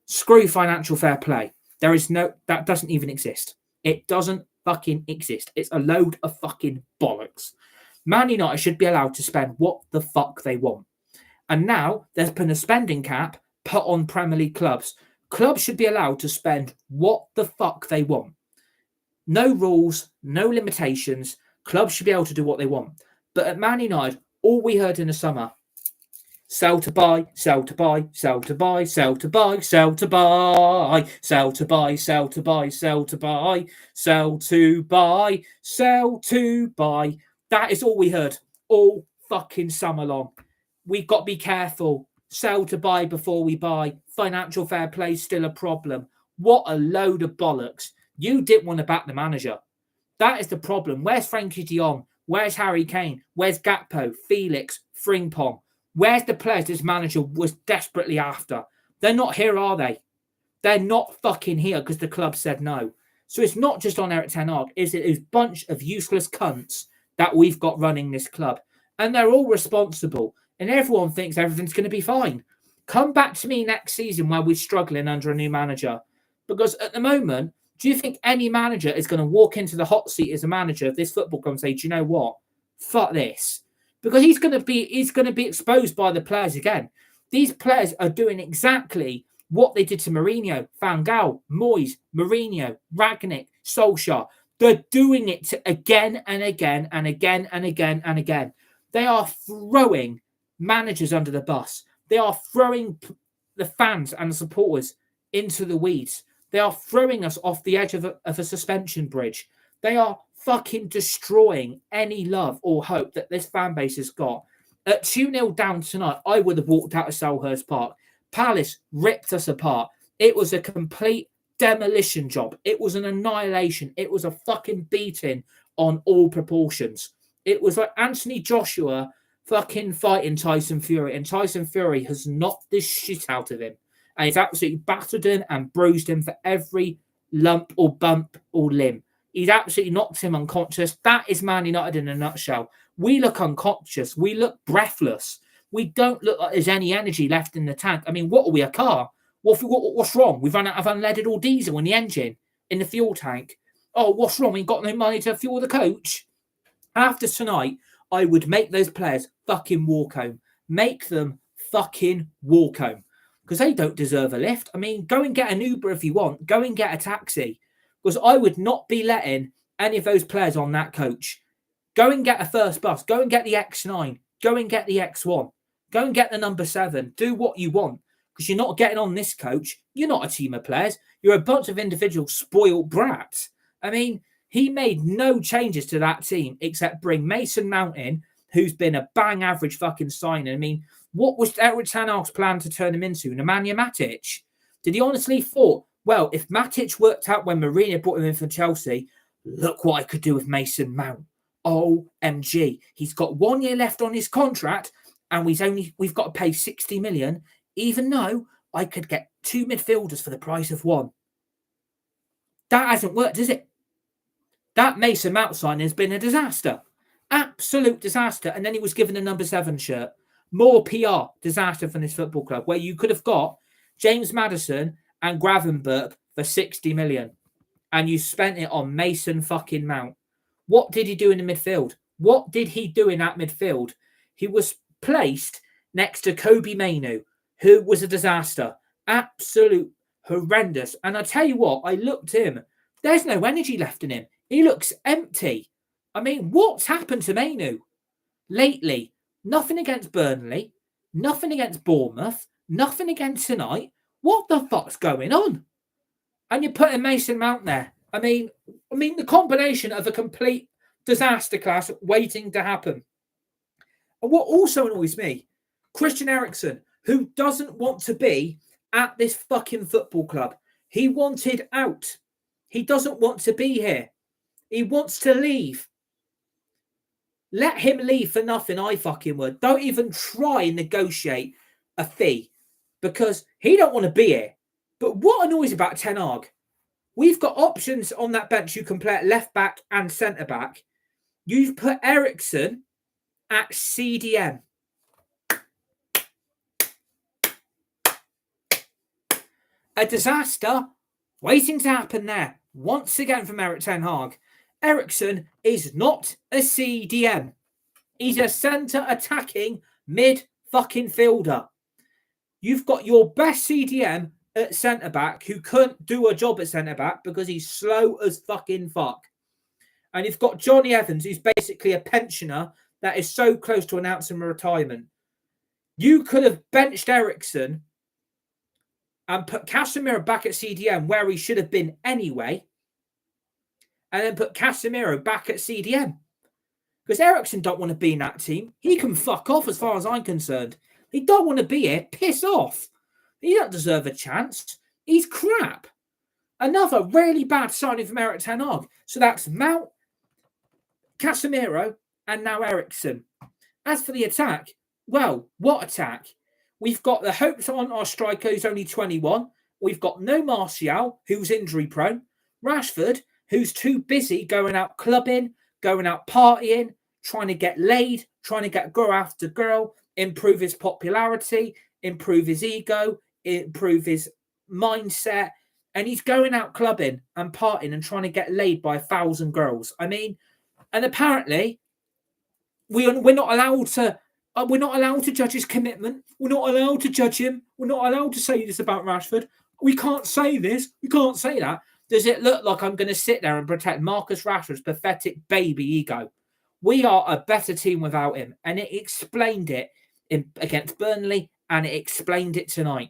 Screw financial fair play. That doesn't even exist. It doesn't fucking exist. It's a load of fucking bollocks. Man United should be allowed to spend what the fuck they want. And now there's been a spending cap put on Premier League clubs. Clubs should be allowed to spend what the fuck they want. No rules, no limitations. Clubs should be able to do what they want. But at Man United, all we heard in the summer, sell to buy, sell to buy, sell to buy, sell to buy, sell to buy, sell to buy, sell to buy, sell to buy, sell to buy, sell to buy. That is all we heard all fucking summer long. We've got to be careful. Sell to buy before we buy. Financial fair play is still a problem. What a load of bollocks. You didn't want to back the manager. That is the problem. Where's Frankie de Jong? Where's Harry Kane? Where's Gakpo, Felix, Frimpong? Where's the players this manager was desperately after? They're not here, are they? They're not fucking here because the club said no. So it's not just on Erik Ten Hag. It's a bunch of useless cunts that we've got running this club. And they're all responsible. And everyone thinks everything's going to be fine. Come back to me next season where we're struggling under a new manager. Because at the moment, do you think any manager is going to walk into the hot seat as a manager of this football club and say, do you know what? Fuck this. Because he's going to be exposed by the players again. These players are doing exactly what they did to Mourinho, Van Gaal, Moyes, Mourinho, Rangnick, Solskjaer. They're doing it again and again and again and again and again. They are throwing managers under the bus. They are throwing the fans and the supporters into the weeds. They are throwing us off the edge of a suspension bridge. They are fucking destroying any love or hope that this fan base has got. At 2-0 down tonight, I would have walked out of Selhurst Park. Palace ripped us apart. It was a complete demolition job. It was an annihilation. It was a fucking beating on all proportions. It was like Anthony Joshua fucking fighting Tyson Fury, and Tyson Fury has knocked the shit out of him. And he's absolutely battered him and bruised him for every lump or bump or limb. He's absolutely knocked him unconscious. That is Man United in a nutshell. We look unconscious. We look breathless. We don't look like there's any energy left in the tank. I mean, what are we, a car? What's wrong? We've run out of unleaded or diesel in the engine, in the fuel tank. Oh, what's wrong? We've got no money to fuel the coach. After tonight, I would make those players fucking walk home. Make them fucking walk home. Because they don't deserve a lift. I mean, go and get an Uber if you want. Go and get a taxi. Because I would not be letting any of those players on that coach. Go and get a first bus. Go and get the X9. Go and get the X1. Go and get the number 7. Do what you want. Because you're not getting on this coach. You're not a team of players. You're a bunch of individual spoiled brats. I mean, he made no changes to that team except bring Mason Mount in, who's been a bang average fucking signing. I mean, what was Erik Ten Hag's plan to turn him into? Nemanja Matic? Did he honestly thought, well, if Matic worked out when Mourinho brought him in from Chelsea, look what I could do with Mason Mount. OMG. He's got 1 year left on his contract and we've got to pay 60 million, even though I could get 2 midfielders for the price of 1. That hasn't worked, is it? That Mason Mount signing has been a disaster. Absolute disaster. And then he was given a number 7 shirt. More PR disaster from this football club, where you could have got James Maddison and Gravenberch for 60 million. And you spent it on Mason fucking Mount. What did he do in the midfield? What did he do in that midfield? He was placed next to Kobe Mainoo, who was a disaster. Absolute horrendous. And I tell you what, I looked at him. There's no energy left in him. He looks empty. I mean, what's happened to Mainoo lately? Nothing against Burnley. Nothing against Bournemouth. Nothing against tonight. What the fuck's going on? And you're putting Mason Mount there. I mean, the combination of a complete disaster class waiting to happen. And what also annoys me, Christian Eriksen, who doesn't want to be at this fucking football club. He wanted out. He doesn't want to be here. He wants to leave. Let him leave for nothing, I fucking would. Don't even try and negotiate a fee because he don't want to be here. But what annoys about Ten Hag? We've got options on that bench you can play at left back and centre back. You've put Eriksen at CDM. A disaster waiting to happen there. Once again from Erik Ten Hag. Eriksen is not a CDM. He's a centre attacking mid fucking fielder. You've got your best CDM at centre back who couldn't do a job at centre back because he's slow as fucking fuck. And you've got Johnny Evans, who's basically a pensioner that is so close to announcing retirement. You could have benched Eriksen and put Casemiro back at CDM where he should have been anyway. And then put Casemiro back at CDM. Because Eriksen don't want to be in that team. He can fuck off as far as I'm concerned. He don't want to be here. Piss off. He don't deserve a chance. He's crap. Another really bad signing from Erik Ten Hag. So that's Mount, Casemiro, and now Eriksen. As for the attack, well, what attack? We've got the hopes on our striker who's only 21. We've got no Martial, who's injury prone. Rashford, who's too busy going out clubbing, going out partying, trying to get laid, trying to go after girl, improve his popularity, improve his ego, improve his mindset. And he's going out clubbing and partying and trying to get laid by 1,000 girls. I mean, and apparently we're not allowed to judge his commitment. We're not allowed to judge him. We're not allowed to say this about Rashford. We can't say this. We can't say that. Does it look like I'm going to sit there and protect Marcus Rashford's pathetic baby ego? We are a better team without him. And it explained it against Burnley and it explained it tonight.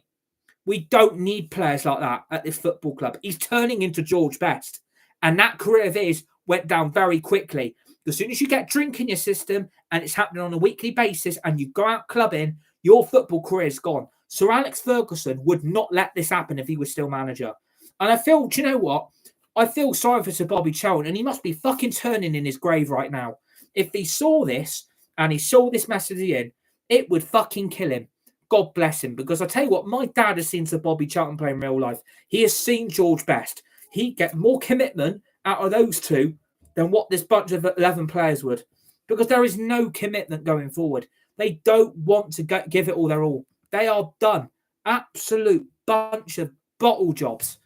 We don't need players like that at this football club. He's turning into George Best. And that career of his went down very quickly. As soon as you get drink in your system and it's happening on a weekly basis and you go out clubbing, your football career is gone. Sir Alex Ferguson would not let this happen if he was still manager. And I feel, do you know what? I feel sorry for Sir Bobby Charlton and he must be fucking turning in his grave right now. If he saw this and he saw this message in, it would fucking kill him. God bless him. Because I tell you what, my dad has seen Sir Bobby Charlton play in real life. He has seen George Best. He'd get more commitment out of those two than what this bunch of 11 players would. Because there is no commitment going forward. They don't want to give it all their all. They are done. Absolute bunch of bottle jobs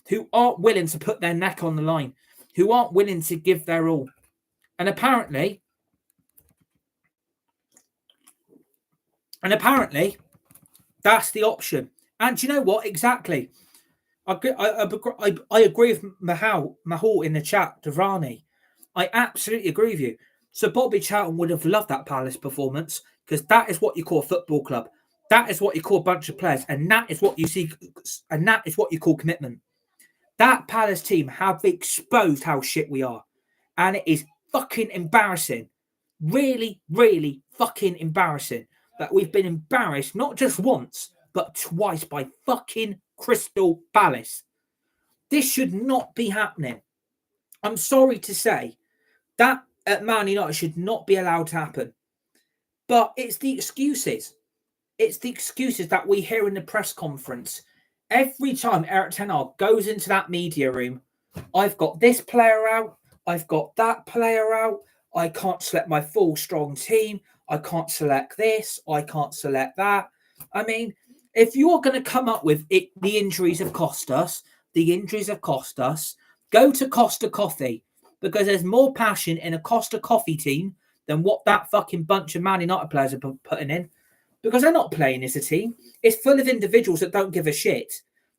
who aren't willing to put their neck on the line, who aren't willing to give their all. And apparently, that's the option. And do you know what? Exactly. I agree with Mahal in the chat, Varane. I absolutely agree with you. So Bobby Charlton would have loved that Palace performance because that is what you call a football club. That is what you call a bunch of players. And that is what you see. And that is what you call commitment. That Palace team have exposed how shit we are. And it is fucking embarrassing. Really, really fucking embarrassing that we've been embarrassed not just once, but twice by fucking Crystal Palace. This should not be happening. I'm sorry to say that at Man United should not be allowed to happen. But it's the excuses. It's the excuses that we hear in the press conference. Every time Erik ten Hag goes into that media room, I've got this player out, I've got that player out, I can't select my full strong team, I can't select this, I can't select that. I mean, if you're going to come up with it, the injuries have cost us, go to Costa Coffee, because there's more passion in a Costa Coffee team than what that fucking bunch of Man United players are putting in. Because they're not playing as a team. It's full of individuals that don't give a shit.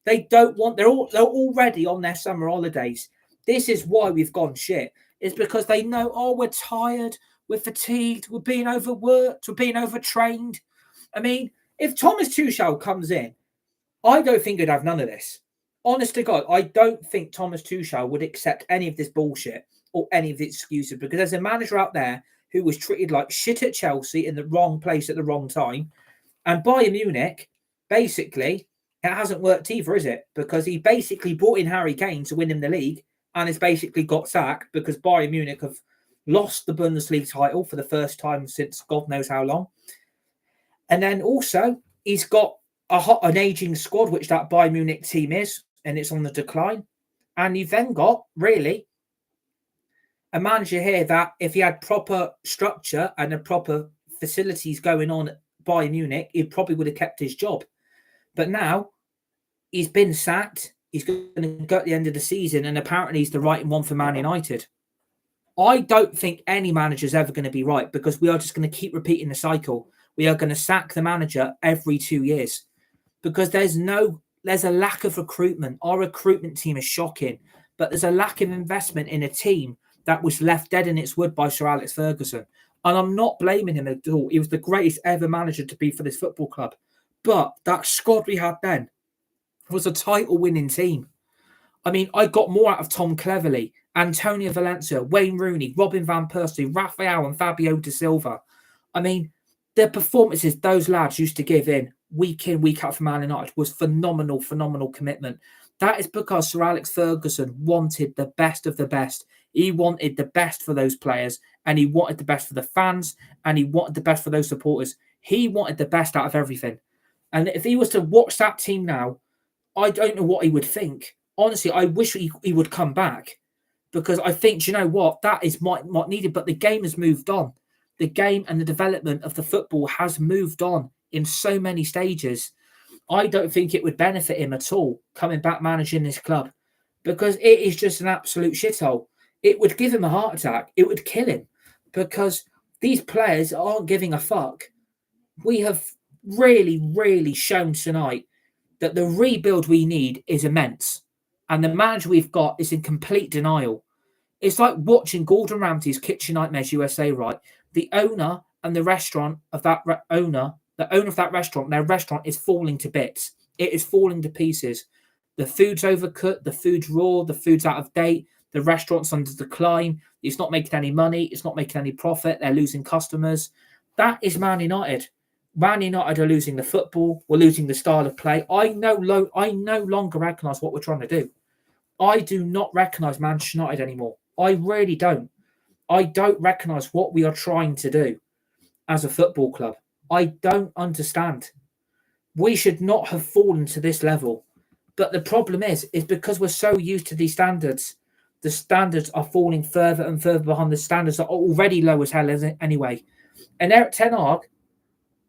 They're already on their summer holidays. This is why we've gone shit. It's because they know, we're tired, we're fatigued, we're being overworked, we're being overtrained. I mean, if Thomas Tuchel comes in, I don't think he'd have none of this. Honest to God, I don't think Thomas Tuchel would accept any of this bullshit or any of the excuses, because there's a manager out there who was treated like shit at Chelsea in the wrong place at the wrong time. And Bayern Munich, basically, it hasn't worked either, is it? Because he basically brought in Harry Kane to win him the league and has basically got sacked because Bayern Munich have lost the Bundesliga title for the first time since God knows how long. And then also, he's got an ageing squad, which that Bayern Munich team is, and it's on the decline. And you've then got, really, a manager here that if he had proper structure and the proper facilities going on at Bayern Munich, he probably would have kept his job. But now he's been sacked. He's going to go at the end of the season, and apparently he's the right one for Man United. I don't think any manager is ever going to be right, because we are just going to keep repeating the cycle. We are going to sack the manager every 2 years because there's a lack of recruitment. Our recruitment team is shocking, but there's a lack of investment in a team that was left dead in its wood by Sir Alex Ferguson. And I'm not blaming him at all. He was the greatest ever manager to be for this football club. But that squad we had then was a title-winning team. I mean, I got more out of Tom Cleverley, Antonio Valencia, Wayne Rooney, Robin Van Persie, Raphael and Fabio Da Silva. I mean, the performances those lads used to give in, week out for Man United was phenomenal commitment. That is because Sir Alex Ferguson wanted the best of the best. He wanted the best for those players, and he wanted the best for the fans, and he wanted the best for those supporters. He wanted the best out of everything. And if he was to watch that team now, I don't know what he would think. Honestly, I wish he would come back, because I think, you know what, that is what needed. But the game has moved on. The game and the development of the football has moved on in so many stages. I don't think it would benefit him at all coming back managing this club, because it is just an absolute shithole. It would give him a heart attack. It would kill him, because these players aren't giving a fuck. We have really, really shown tonight that the rebuild we need is immense, and the manager we've got is in complete denial. It's like watching Gordon Ramsay's Kitchen Nightmares USA, right? The owner and the restaurant of that owner of that restaurant, their restaurant is falling to bits. It is falling to pieces. The food's overcooked, the food's raw, the food's out of date, the restaurant's under decline, it's not making any money, it's not making any profit, they're losing customers. That is Man United. Man United are losing the football, we're losing the style of play. I no longer recognise what we're trying to do. I do not recognise Manchester United anymore. I really don't. I don't recognise what we are trying to do. as a football club. I don't understand. We should not have fallen to this level. But the problem is because we're so used to these standards, the standards are falling further and further behind the standards that are already low as hell anyway. And Erik ten Hag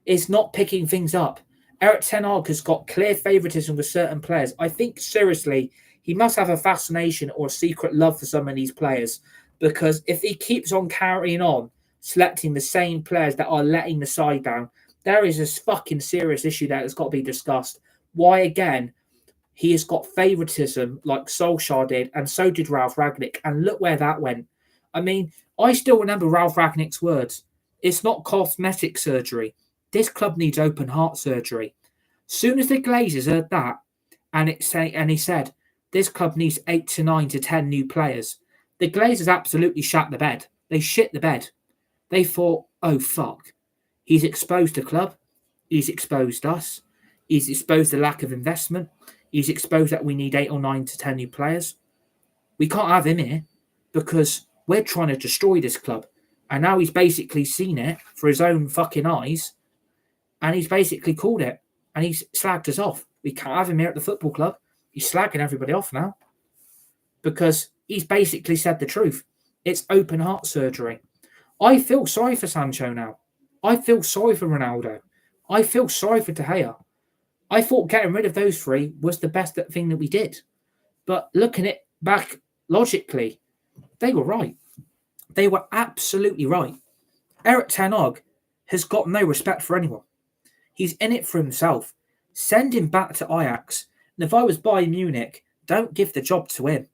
is not picking things up. Erik ten Hag has got clear favouritism with certain players. I think, seriously, he must have a fascination or a secret love for some of these players, because if he keeps on carrying on selecting the same players that are letting the side down, there is this fucking serious issue there that's got to be discussed. Why, again, he has got favouritism like Solskjaer did, and so did Ralf Rangnick, and look where that went. I mean, I still remember Ralf Rangnick's words. It's not cosmetic surgery. This club needs open heart surgery. Soon as the Glazers heard that, and he said, this club needs 8 to 9 to 10 new players, the Glazers absolutely shat the bed. They shit the bed. They thought, oh, fuck. He's exposed the club. He's exposed us. He's exposed the lack of investment. He's exposed that we need 8 or 9 to 10 new players. We can't have him here because we're trying to destroy this club. And now he's basically seen it for his own fucking eyes. And he's basically called it. And he's slagged us off. We can't have him here at the football club. He's slagging everybody off now. Because he's basically said the truth. It's open heart surgery. I feel sorry for Sancho now. I feel sorry for Ronaldo. I feel sorry for De Gea. I thought getting rid of those three was the best thing that we did. But looking it back logically, they were right. They were absolutely right. Erik ten Hag has got no respect for anyone. He's in it for himself. Send him back to Ajax. And if I was Bayern Munich, don't give the job to him.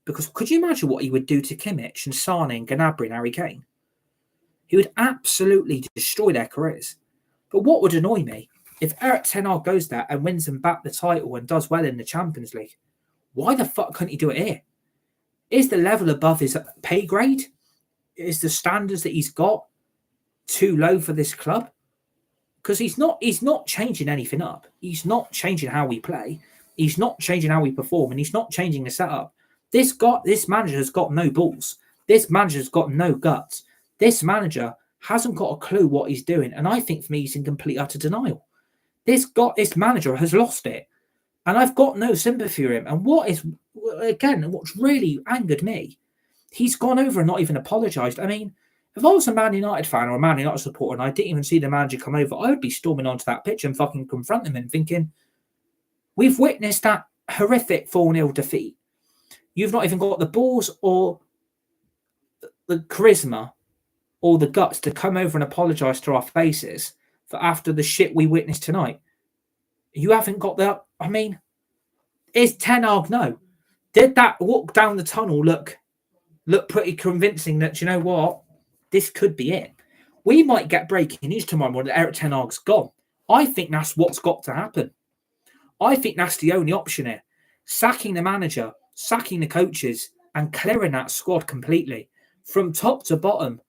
Because could you imagine what he would do to Kimmich and Sane and Gnabry and Harry Kane? He would absolutely destroy their careers. But what would annoy me, if Erik ten Hag goes there and wins them back the title and does well in the Champions League, why the fuck couldn't he do it here? Is the level above his pay grade? Is the standards that he's got too low for this club? Because he's not changing anything up. He's not changing how we play. He's not changing how we perform, and he's not changing the setup. This manager has got no balls. This manager's got no guts. This manager hasn't got a clue what he's doing, and I think for me he's in complete utter denial. This manager has lost it, and I've got no sympathy for him. And what's really angered me, he's gone over and not even apologised. I mean, if I was a Man United fan or a Man United supporter and I didn't even see the manager come over, I would be storming onto that pitch and fucking confronting him, thinking, we've witnessed that horrific 4-0 defeat. You've not even got the balls or the charisma or the guts to come over and apologise to our faces for after the shit we witnessed tonight. You haven't got that. I mean, is Ten Hag no? Did that walk down the tunnel look pretty convincing that, you know what, this could be it? We might get breaking news tomorrow morning that Erik ten Hag's gone. I think that's what's got to happen. I think that's the only option here. Sacking the manager, sacking the coaches, and clearing that squad completely from top to bottom.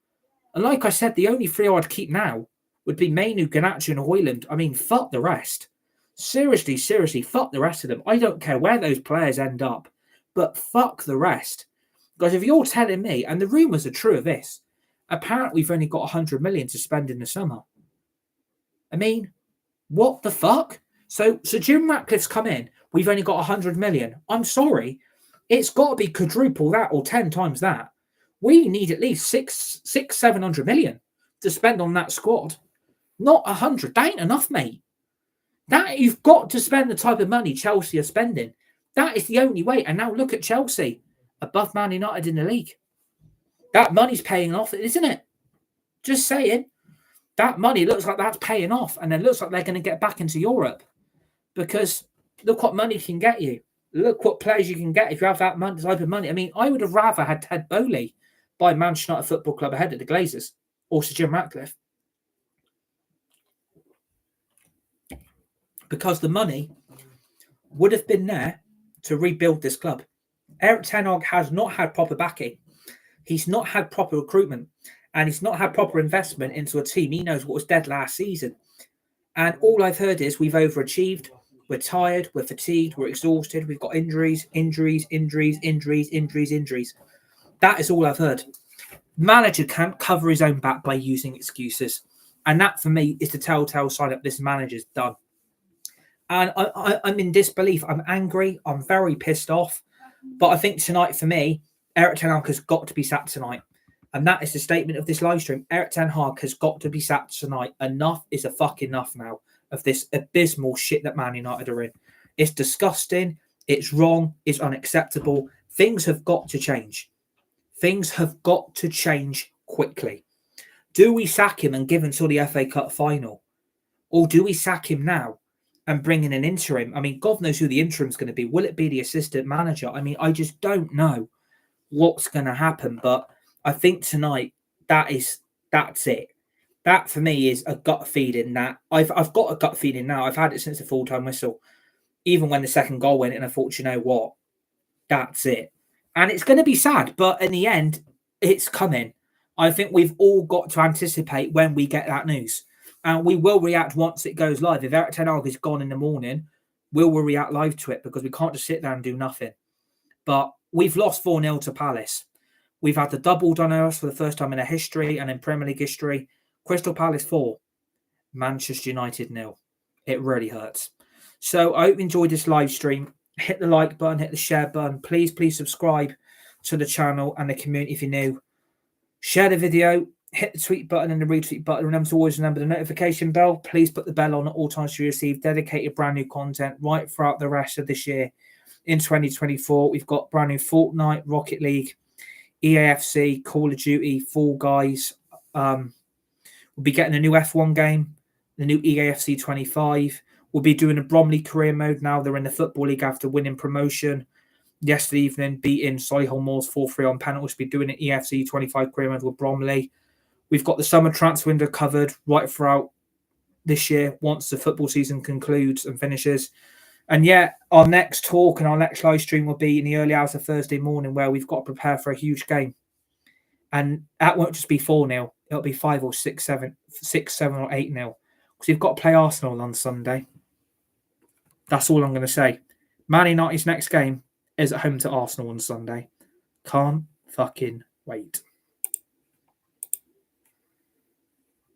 And like I said, the only three I'd keep now would be Mainu, Garnacho, and Højlund. I mean, fuck the rest. Seriously, fuck the rest of them. I don't care where those players end up, but fuck the rest. Because if you're telling me, and the rumours are true of this, apparently we've only got 100 million to spend in the summer. I mean, what the fuck? So Jim Ratcliffe's come in, we've only got 100 million. I'm sorry, it's got to be quadruple that or 10 times that. We need at least 700 million to spend on that squad. Not 100. That ain't enough, mate. That you've got to spend the type of money Chelsea are spending. That is the only way. And now look at Chelsea, above Man United in the league. That money's paying off, isn't it? Just saying. That money looks like that's paying off, and it looks like they're going to get back into Europe. Because look what money can get you. Look what players you can get if you have that type of money. I mean, I would have rather had Ted Bowley by Manchester United Football Club ahead of the Glazers, or Sir Jim Ratcliffe. Because the money would have been there to rebuild this club. Erik ten Hag has not had proper backing. He's not had proper recruitment. And he's not had proper investment into a team. He knows what was dead last season. And all I've heard is we've overachieved. We're tired. We're fatigued. We're exhausted. We've got injuries. That is all I've heard. Manager can't cover his own back by using excuses. And that, for me, is the telltale sign that this manager's done. And I'm in disbelief. I'm angry. I'm very pissed off. But I think tonight, for me, Erik ten Hag has got to be sacked tonight. And that is the statement of this live stream. Erik ten Hag has got to be sacked tonight. Enough is a fucking enough now of this abysmal shit that Man United are in. It's disgusting. It's wrong. It's unacceptable. Things have got to change. Things have got to change quickly. Do we sack him and give until the FA Cup final? Or do we sack him now and bring in an interim? I mean, God knows who the interim's going to be. Will it be the assistant manager? I mean, I just don't know what's going to happen. But I think tonight, that's it. That, for me, is a gut feeling that I've got a gut feeling now. I've had it since the full-time whistle. Even when the second goal went in, I thought, you know what? That's it. And it's going to be sad, but in the end, it's coming. I think we've all got to anticipate when we get that news. And we will react once it goes live. If Erik ten Hag is gone in the morning, we'll react live to it because we can't just sit there and do nothing. But we've lost 4-0 to Palace. We've had the double done on us for the first time in our history and in Premier League history. Crystal Palace 4, Manchester United 0. It really hurts. So I hope you enjoyed this live stream. Hit the like button, hit the share button. Please subscribe to the channel and the community if you're new. Share the video, hit the tweet button and the retweet button. Remember to always remember the notification bell. Please put the bell on at all times to receive dedicated brand new content right throughout the rest of this year. In 2024, we've got brand new Fortnite, Rocket League, EAFC, Call of Duty, Fall Guys. We'll be getting a new F1 game, the new EAFC 25. We'll be doing a Bromley career mode now. They're in the Football League after winning promotion. Yesterday evening, beating Solihull Moors 4-3 on penalties. We'll be doing an EFC 25 career mode with Bromley. We've got the summer transfer window covered right throughout this year once the football season concludes and finishes. And yeah, our next talk and our next live stream will be in the early hours of Thursday morning where we've got to prepare for a huge game. And that won't just be 4-0. It'll be 5 or 6, 7 or 8-0. Because we've got to play Arsenal on Sunday. That's all I'm going to say. Man United's next game is at home to Arsenal on Sunday. Can't fucking wait.